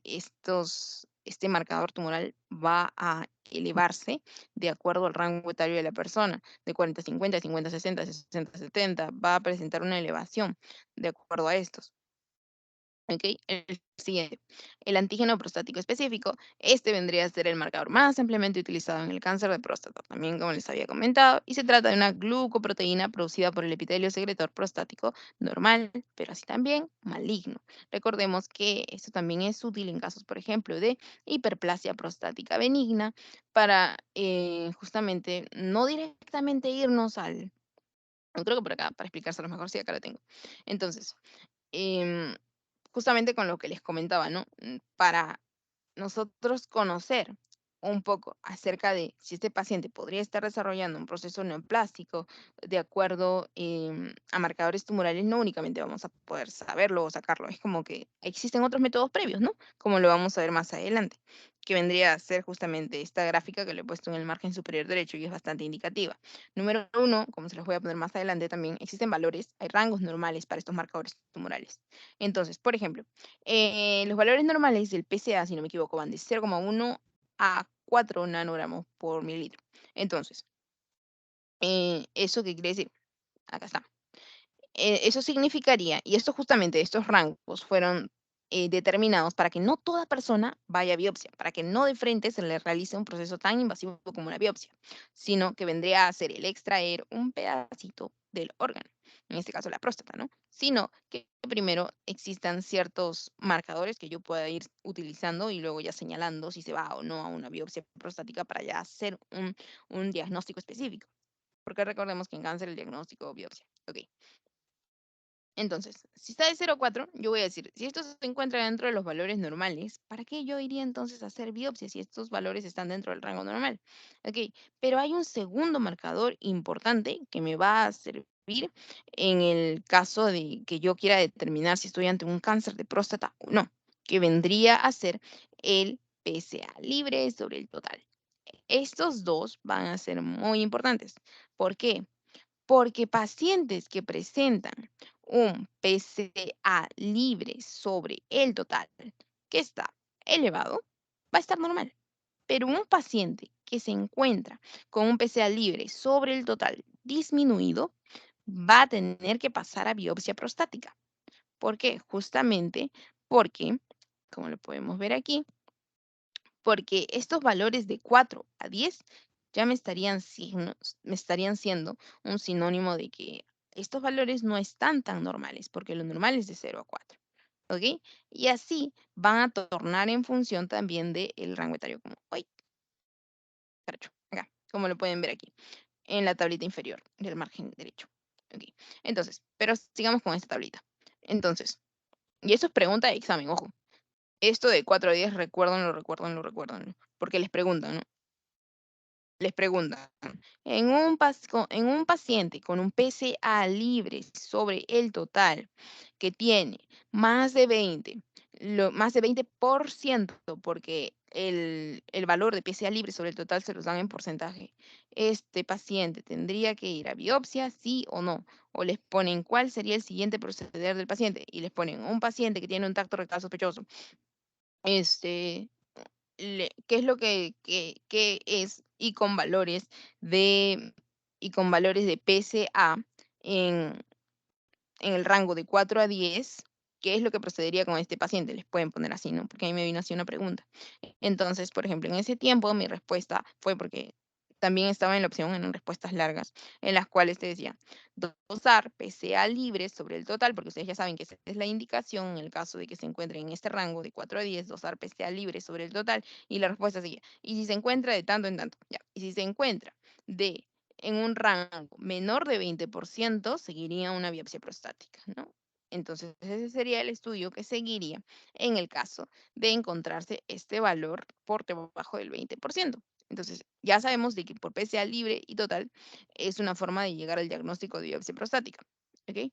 este marcador tumoral va a elevarse de acuerdo al rango etario de la persona, de 40 a 50, 50 a 60, 60 a 70, va a presentar una elevación de acuerdo a estos. ¿Ok? El siguiente, el antígeno prostático específico. Este vendría a ser el marcador más ampliamente utilizado en el cáncer de próstata, también como les había comentado, y se trata de una glucoproteína producida por el epitelio secretor prostático normal, pero así también maligno. Recordemos que esto también es útil en casos, por ejemplo, de hiperplasia prostática benigna, para justamente no directamente irnos al... Creo que por acá, para explicárselo mejor, sí, acá lo tengo. Entonces, em, justamente con lo que les comentaba, ¿no? Para nosotros conocer un poco acerca de si este paciente podría estar desarrollando un proceso neoplásico de acuerdo a marcadores tumorales, no únicamente vamos a poder saberlo o sacarlo, es como que existen otros métodos previos, ¿no? Como lo vamos a ver más adelante, que vendría a ser justamente esta gráfica que le he puesto en el margen superior derecho y es bastante indicativa. Número uno, como se los voy a poner más adelante también, existen valores, hay rangos normales para estos marcadores tumorales. Entonces, por ejemplo, los valores normales del PSA, si no me equivoco, van de 0,1 a 4 nanogramos por mililitro. Entonces, ¿eso qué quiere decir? Acá está. Eso significaría, y esto justamente, estos rangos fueron determinados para que no toda persona vaya a biopsia, para que no de frente se le realice un proceso tan invasivo como la biopsia, sino que vendría a ser el extraer un pedacito del órgano, en este caso la próstata, ¿no? Sino que primero existan ciertos marcadores que yo pueda ir utilizando y luego ya señalando si se va o no a una biopsia prostática para ya hacer un diagnóstico específico. Porque recordemos que en cáncer el diagnóstico biopsia. Ok. Entonces, si está de 0,4, yo voy a decir, si esto se encuentra dentro de los valores normales, ¿para qué yo iría entonces a hacer biopsia si estos valores están dentro del rango normal? Ok, pero hay un segundo marcador importante que me va a servir en el caso de que yo quiera determinar si estoy ante un cáncer de próstata o no, que vendría a ser el PSA libre sobre el total. Estos dos van a ser muy importantes. ¿Por qué? Porque pacientes que presentan un PCA libre sobre el total que está elevado, va a estar normal. Pero un paciente que se encuentra con un PCA libre sobre el total disminuido, va a tener que pasar a biopsia prostática. ¿Por qué? Justamente porque, como lo podemos ver aquí, porque estos valores de 4 a 10 ya me estarían siendo un sinónimo de que estos valores no están tan normales, porque lo normal es de 0 a 4. ¿Ok? Y así van a tornar en función también del rango etario como hoy, acá, como lo pueden ver aquí, en la tablita inferior del margen derecho. ¿Ok? Entonces, pero sigamos con esta tablita. Entonces, y eso es pregunta de examen, ojo. Esto de 4 a 10, recuérdenlo, porque les preguntan, ¿no? Les preguntan, en un paciente con un PSA libre sobre el total que tiene más de 20, más de 20%, porque el valor de PSA libre sobre el total se los dan en porcentaje, este paciente tendría que ir a biopsia, sí o no, o les ponen cuál sería el siguiente proceder del paciente, y les ponen un paciente que tiene un tacto rectal sospechoso, este, qué es lo que es de, y con valores de PSA en, en el rango de 4 a 10, ¿qué es lo que procedería con este paciente? Les pueden poner así, ¿no? Porque a mí me vino así una pregunta. Entonces, por ejemplo, en ese tiempo mi respuesta fue porque también estaba en la opción en respuestas largas, en las cuales te decía, dosar PCA libre sobre el total, porque ustedes ya saben que esa es la indicación en el caso de que se encuentre en este rango de 4 a 10, dosar PCA libre sobre el total, y la respuesta seguía, y si se encuentra de tanto en tanto, ya, y si se encuentra de en un rango menor de 20%, seguiría una biopsia prostática, ¿no? Entonces, ese sería el estudio que seguiría en el caso de encontrarse este valor por debajo del 20%. Entonces, ya sabemos de que por PSA libre y total es una forma de llegar al diagnóstico de biopsia prostática. ¿Ok?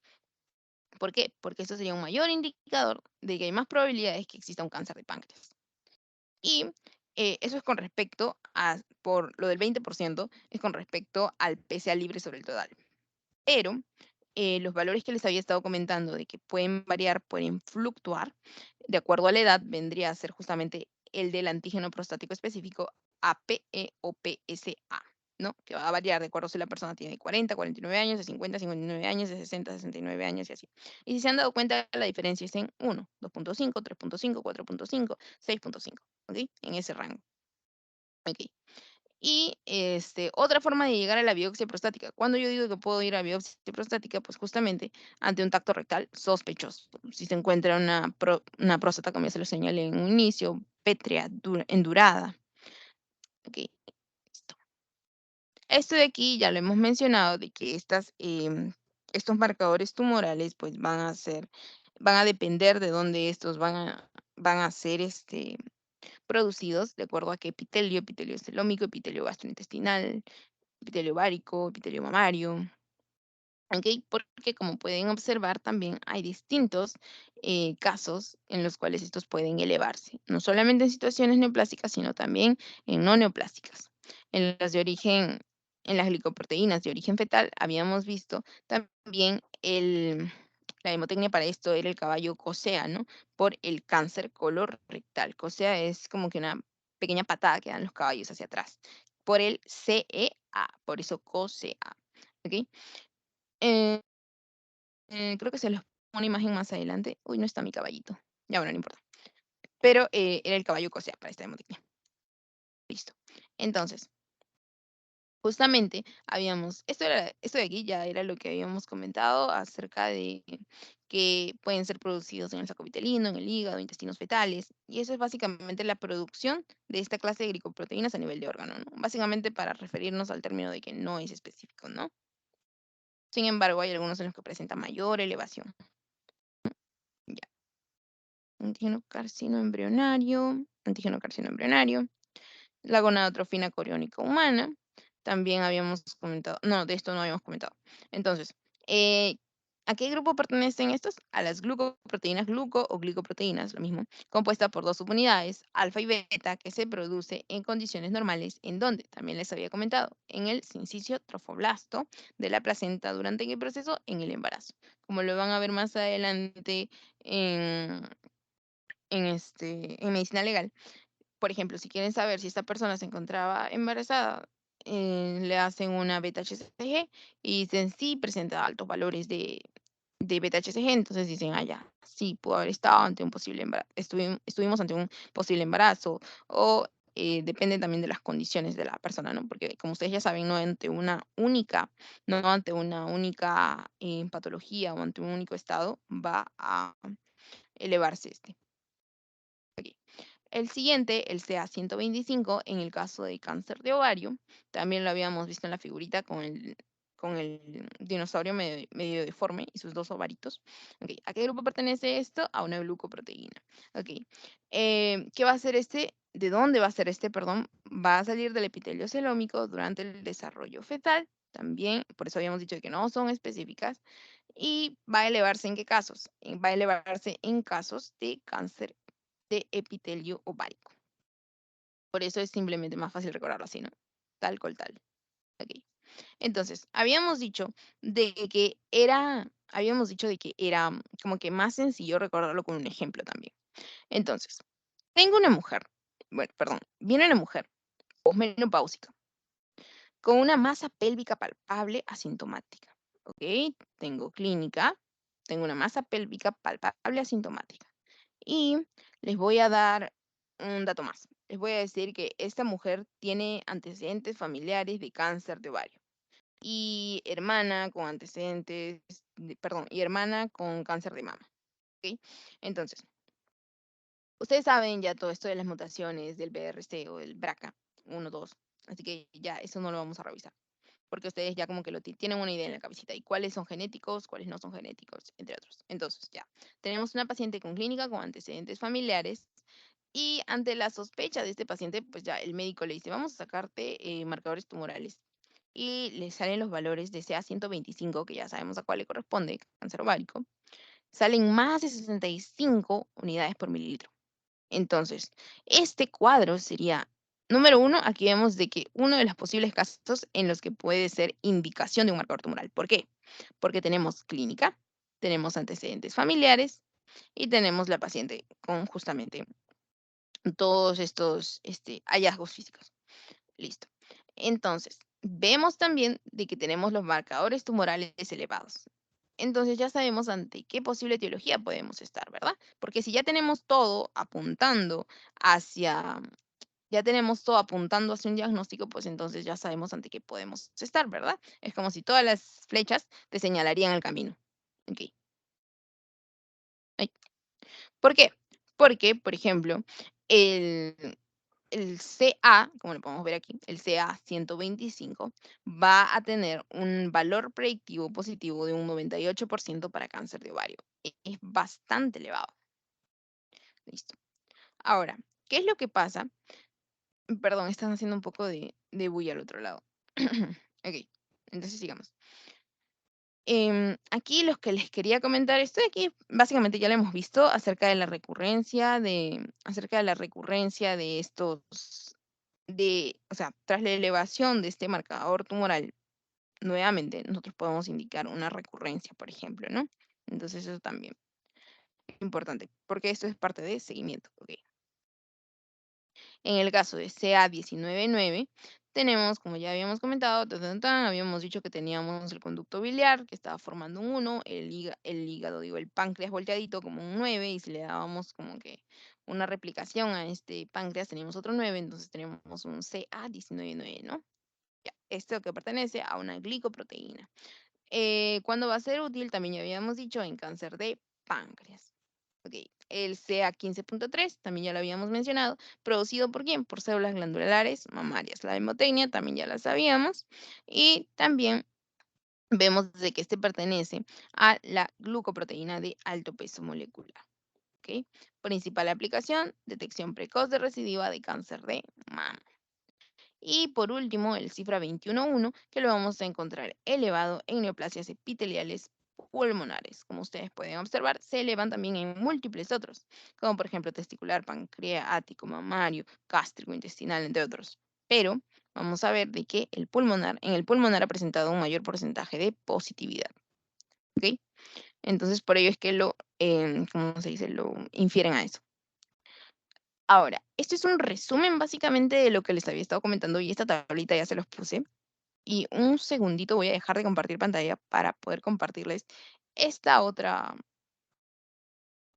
¿Por qué? Porque esto sería un mayor indicador de que hay más probabilidades que exista un cáncer de páncreas. Y eso es con respecto a, por lo del 20%, es con respecto al PSA libre sobre el total. Pero los valores que les había estado comentando de que pueden variar, pueden fluctuar, de acuerdo a la edad, vendría a ser justamente el del antígeno prostático específico APE o PSA. ¿no? Que va a variar de acuerdo si la persona tiene 40, 49 años, de 50, 59 años, de 60, 69 años y así. Y si se han dado cuenta, la diferencia es en 1, 2.5, 3.5, 4.5, 6.5, ¿ok? En ese rango, ¿ok? Y otra forma de llegar a la biopsia prostática. Cuando yo digo que puedo ir a biopsia prostática, pues justamente ante un tacto rectal sospechoso. Si se encuentra una próstata, como ya se lo señalé en un inicio, pétrea, endurada. Ok, listo. Esto de aquí ya lo hemos mencionado, de que estos marcadores tumorales pues van a depender de dónde estos van a ser producidos, de acuerdo a qué epitelio, epitelio celómico, epitelio gastrointestinal, epitelio ovárico, epitelio mamario, ¿ok? Porque como pueden observar, también hay distintos casos en los cuales estos pueden elevarse, no solamente en situaciones neoplásicas, sino también en no neoplásicas. En las de origen, en las glicoproteínas de origen fetal, habíamos visto también la hemotecnia para esto era el caballo cosea, ¿no? Por el cáncer colorectal. Cosea es como que una pequeña patada que dan los caballos hacia atrás. Por el CEA, por eso cosea. ¿Ok? Eh, creo que se los pongo una imagen más adelante. Uy, no está mi caballito. Ya, bueno, no importa. Pero era el caballo cosea para esta hemotecnia. Listo. Entonces, justamente esto de aquí ya era lo que habíamos comentado acerca de que pueden ser producidos en el saco vitelino, en el hígado, intestinos fetales. Y eso es básicamente la producción de esta clase de glicoproteínas a nivel de órgano, ¿no? Básicamente para referirnos al término de que no es específico, ¿no? Sin embargo, hay algunos en los que presentan mayor elevación. Ya. Antígeno carcino embrionario, la gonadotrofina coriónica humana, también habíamos comentado, no, de esto no habíamos comentado. Entonces, eh, ¿a qué grupo pertenecen estos? A las glucoproteínas o glicoproteínas, lo mismo, compuesta por dos subunidades, alfa y beta, que se produce en condiciones normales, en donde, también les había comentado, en el sincicio trofoblasto de la placenta durante el proceso en el embarazo. Como lo van a ver más adelante en, en medicina legal. Por ejemplo, si quieren saber si esta persona se encontraba embarazada, le hacen una beta-HCG y dicen sí, presenta altos valores de beta-HCG, entonces dicen, ah, ya, sí, pudo haber estado ante un posible embarazo, estuvimos ante un posible embarazo, o depende también de las condiciones de la persona, ¿no? Porque como ustedes ya saben, no ante una única patología o ante un único estado, va a elevarse este. Ok. El siguiente, el CA-125, en el caso de cáncer de ovario, también lo habíamos visto en la figurita con el dinosaurio medio deforme y sus dos ovaritos. Okay. ¿A qué grupo pertenece esto? A una glucoproteína. Okay. ¿Qué va a hacer este? ¿De dónde va a ser este? Perdón, va a salir del epitelio celómico durante el desarrollo fetal. También, por eso habíamos dicho que no son específicas. Y va a elevarse en qué casos? Va a elevarse en casos de cáncer de epitelio ovárico. Por eso es simplemente más fácil recordarlo así, ¿no? Tal cual tal. Ok. Entonces, habíamos dicho de que era como que más sencillo recordarlo con un ejemplo también. Entonces, tengo una mujer, bueno, perdón, viene una mujer posmenopáusica con una masa pélvica palpable asintomática. ¿Ok? Tengo clínica, tengo una masa pélvica palpable asintomática. Y les voy a dar un dato más. Les voy a decir que esta mujer tiene antecedentes familiares de cáncer de ovario y hermana con antecedentes, perdón, y hermana con cáncer de mama. ¿Ok? Entonces, ustedes saben ya todo esto de las mutaciones del BRC o del BRCA 1, 2. Así que ya eso no lo vamos a revisar porque ustedes ya como que tienen una idea en la cabecita y cuáles son genéticos, cuáles no son genéticos, entre otros. Entonces, ya, tenemos una paciente con clínica con antecedentes familiares y ante la sospecha de este paciente, pues ya el médico le dice, vamos a sacarte marcadores tumorales y le salen los valores de CA-125, que ya sabemos a cuál le corresponde, cáncer ovárico, salen más de 65 unidades por mililitro. Entonces, este cuadro sería, número uno, aquí vemos de que uno de los posibles casos en los que puede ser indicación de un marcador tumoral. ¿Por qué? Porque tenemos clínica, tenemos antecedentes familiares y tenemos la paciente con justamente todos estos hallazgos físicos. Listo. Entonces, Vemos también de que tenemos los marcadores tumorales elevados. Entonces ya sabemos ante qué posible etiología podemos estar, ¿verdad? Porque si ya tenemos todo apuntando hacia, ya tenemos todo apuntando hacia un diagnóstico, pues entonces ya sabemos ante qué podemos estar, ¿verdad? Es como si todas las flechas te señalarían el camino. Ok. Ay, ¿por qué? Porque, por ejemplo, el, el CA, como lo podemos ver aquí, el CA 125 va a tener un valor predictivo positivo de un 98% para cáncer de ovario. Es bastante elevado. Listo. Ahora, ¿qué es lo que pasa? Perdón, están haciendo un poco de bulla al otro lado. Ok, entonces sigamos. Aquí los que les quería comentar, esto de aquí básicamente ya lo hemos visto acerca de la recurrencia de estos, o sea, tras la elevación de este marcador tumoral, nuevamente nosotros podemos indicar una recurrencia, por ejemplo, ¿no? Entonces eso también es importante, porque esto es parte de seguimiento, ¿ok? En el caso de CA199, tenemos, como ya habíamos comentado, tan, tan, tan, habíamos dicho que teníamos el conducto biliar que estaba formando un 1, el hígado, digo, el páncreas volteadito como un 9, y si le dábamos como que una replicación a este páncreas, teníamos otro 9, entonces tenemos un CA199, ¿no? Ya, esto que pertenece a una glicoproteína. ¿Cuándo va a ser útil? También ya habíamos dicho en cáncer de páncreas. Ok, el CA15.3, también ya lo habíamos mencionado, producido por quién? Por células glandulares mamarias. La hemotecnia también ya la sabíamos. Y también vemos de que este pertenece a la glucoproteína de alto peso molecular. ¿Ok? Principal aplicación, detección precoz de recidiva de cáncer de mama. Y por último, el cifra 21.1, que lo vamos a encontrar elevado en neoplasias epiteliales pulmonares. Como ustedes pueden observar, se elevan también en múltiples otros, como por ejemplo testicular, pancreático, mamario, gástrico, intestinal, entre otros. Pero vamos a ver de que en el pulmonar ha presentado un mayor porcentaje de positividad. ¿Ok? Entonces, por ello es que ¿cómo se dice? Lo infieren a eso. Ahora, esto es un resumen básicamente de lo que les había estado comentando y esta tablita ya se los puse. Y un segundito voy a dejar de compartir pantalla para poder compartirles esta otra,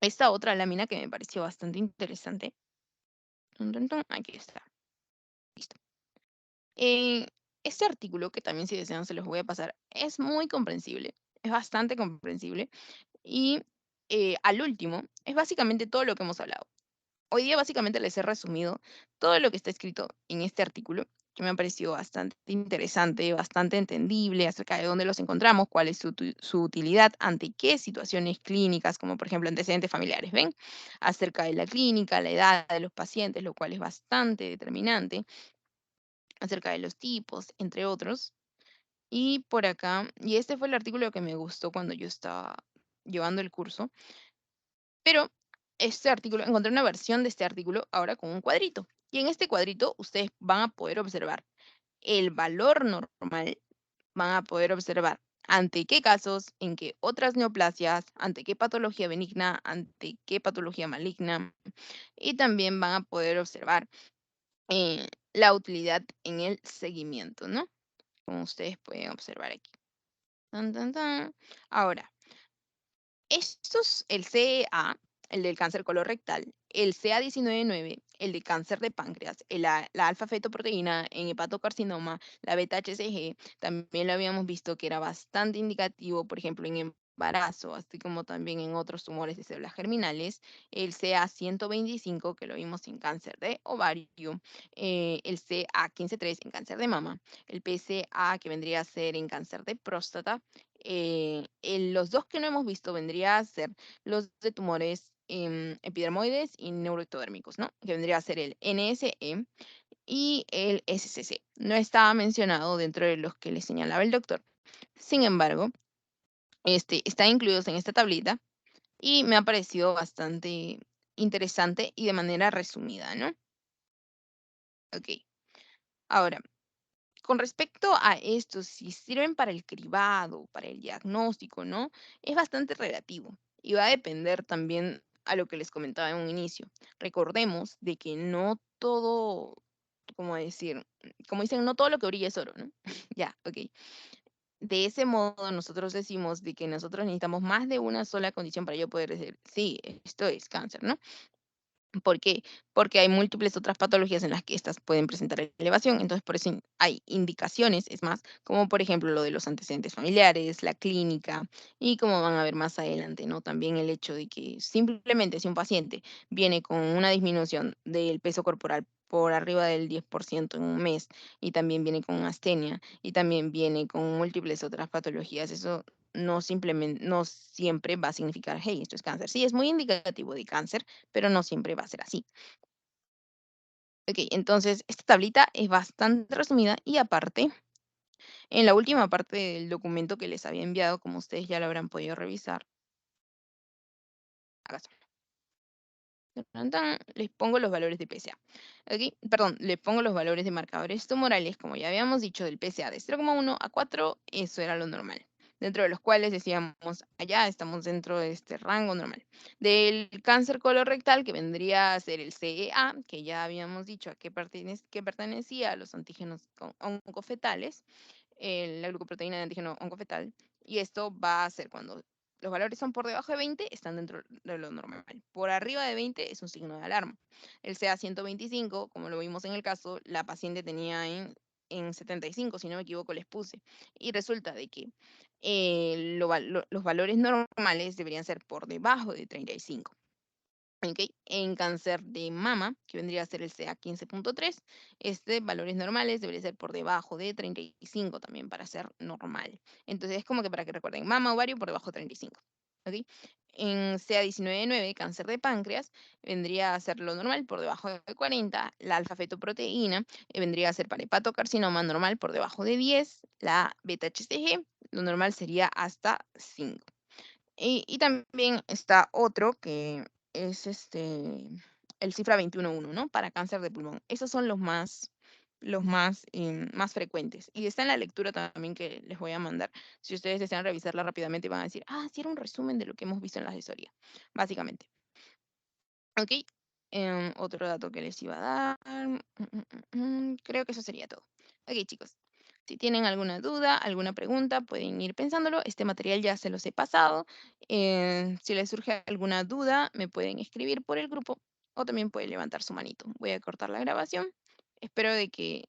esta otra lámina que me pareció bastante interesante. Tun, tun, tun, aquí está. Listo. Eh, este artículo, que también si desean se los voy a pasar, es muy comprensible, es bastante comprensible. Y al último, es básicamente todo lo que hemos hablado. Hoy día básicamente les he resumido todo lo que está escrito en este artículo, que me ha parecido bastante interesante, bastante entendible acerca de dónde los encontramos, cuál es su utilidad, ante qué situaciones clínicas, como por ejemplo antecedentes familiares, ¿ven? Acerca de la clínica, la edad de los pacientes, lo cual es bastante determinante, acerca de los tipos, entre otros. Y por acá, y este fue el artículo que me gustó cuando yo estaba llevando el curso, pero este artículo, encontré una versión de este artículo ahora con un cuadrito. Y en este cuadrito ustedes van a poder observar el valor normal, van a poder observar ante qué casos, en qué otras neoplasias, ante qué patología benigna, ante qué patología maligna. Y también van a poder observar la utilidad en el seguimiento, ¿no? Como ustedes pueden observar aquí. Tan, tan, tan. Ahora, estos, el CEA, el del cáncer colorectal, el CA19-9, el de cáncer de páncreas, la alfa-fetoproteína en hepatocarcinoma, la beta-HCG, también lo habíamos visto que era bastante indicativo, por ejemplo, en embarazo, así como también en otros tumores de células germinales, el CA125, que lo vimos en cáncer de ovario, el CA15-3 en cáncer de mama, el PSA que vendría a ser en cáncer de próstata, los dos que no hemos visto vendría a ser los de tumores epidermoides y neuroectodérmicos, ¿no? Que vendría a ser el NSE y el SCC. No estaba mencionado dentro de los que le señalaba el doctor. Sin embargo, está incluidos en esta tablita y me ha parecido bastante interesante y de manera resumida, ¿no? Ok. Ahora, con respecto a esto, si sirven para el cribado, para el diagnóstico, ¿no? Es bastante relativo y va a depender también a lo que les comentaba en un inicio. Recordemos de que no todo, como decir, como dicen, no todo lo que brilla es oro, ¿no? Ya, ok. De ese modo, nosotros decimos de que nosotros necesitamos más de una sola condición para yo poder decir, sí, esto es cáncer, ¿no? ¿Por qué? Porque hay múltiples otras patologías en las que estas pueden presentar elevación. Entonces, por eso hay indicaciones, es más, como por ejemplo lo de los antecedentes familiares, la clínica, y como van a ver más adelante, ¿no? También el hecho de que simplemente si un paciente viene con una disminución del peso corporal por arriba del 10% en un mes, y también viene con astenia, y también viene con múltiples otras patologías, eso no siempre va a significar, hey, esto es cáncer. Sí, es muy indicativo de cáncer, pero no siempre va a ser así. Ok, entonces esta tablita es bastante resumida y aparte, en la última parte del documento que les había enviado, como ustedes ya lo habrán podido revisar, acá está. Tan, tan, les pongo los valores de PSA. ¿Ok? Perdón, les pongo los valores de marcadores tumorales, como ya habíamos dicho, del PSA de 0,1 a 4, eso era lo normal. Dentro de los cuales decíamos, allá estamos dentro de este rango normal. Del cáncer colorectal, que vendría a ser el CEA, que ya habíamos dicho a qué pertenecía a los antígenos oncofetales, la glucoproteína de antígeno oncofetal, y esto va a ser cuando los valores son por debajo de 20, están dentro de lo normal. Por arriba de 20 es un signo de alarma. El CA 125, como lo vimos en el caso, la paciente tenía en 75, si no me equivoco, les puse. Y resulta de que los valores normales deberían ser por debajo de 35. ¿Ok? En cáncer de mama, que vendría a ser el CA 15,3, valores normales debería ser por debajo de 35 también para ser normal. Entonces es como que para que recuerden, mama, ovario por debajo de 35. ¿Ok? En CA 19,9, cáncer de páncreas, vendría a ser lo normal por debajo de 40. La alfa-fetoproteína vendría a ser para hepatocarcinoma normal por debajo de 10. La beta-HCG, lo normal sería hasta 5. Y también está otro que es el cifra 21,1, ¿no? Para cáncer de pulmón. Esos son más frecuentes. Y está en la lectura también que les voy a mandar. Si ustedes desean revisarla rápidamente, van a decir, ah, sí, era un resumen de lo que hemos visto en la asesoría, básicamente. ¿Ok? Otro dato que les iba a dar. Creo que eso sería todo. Ok, chicos. Si tienen alguna duda, alguna pregunta, pueden ir pensándolo. Este material ya se los he pasado. Si les surge alguna duda, me pueden escribir por el grupo o también pueden levantar su manito. Voy a cortar la grabación. Espero de que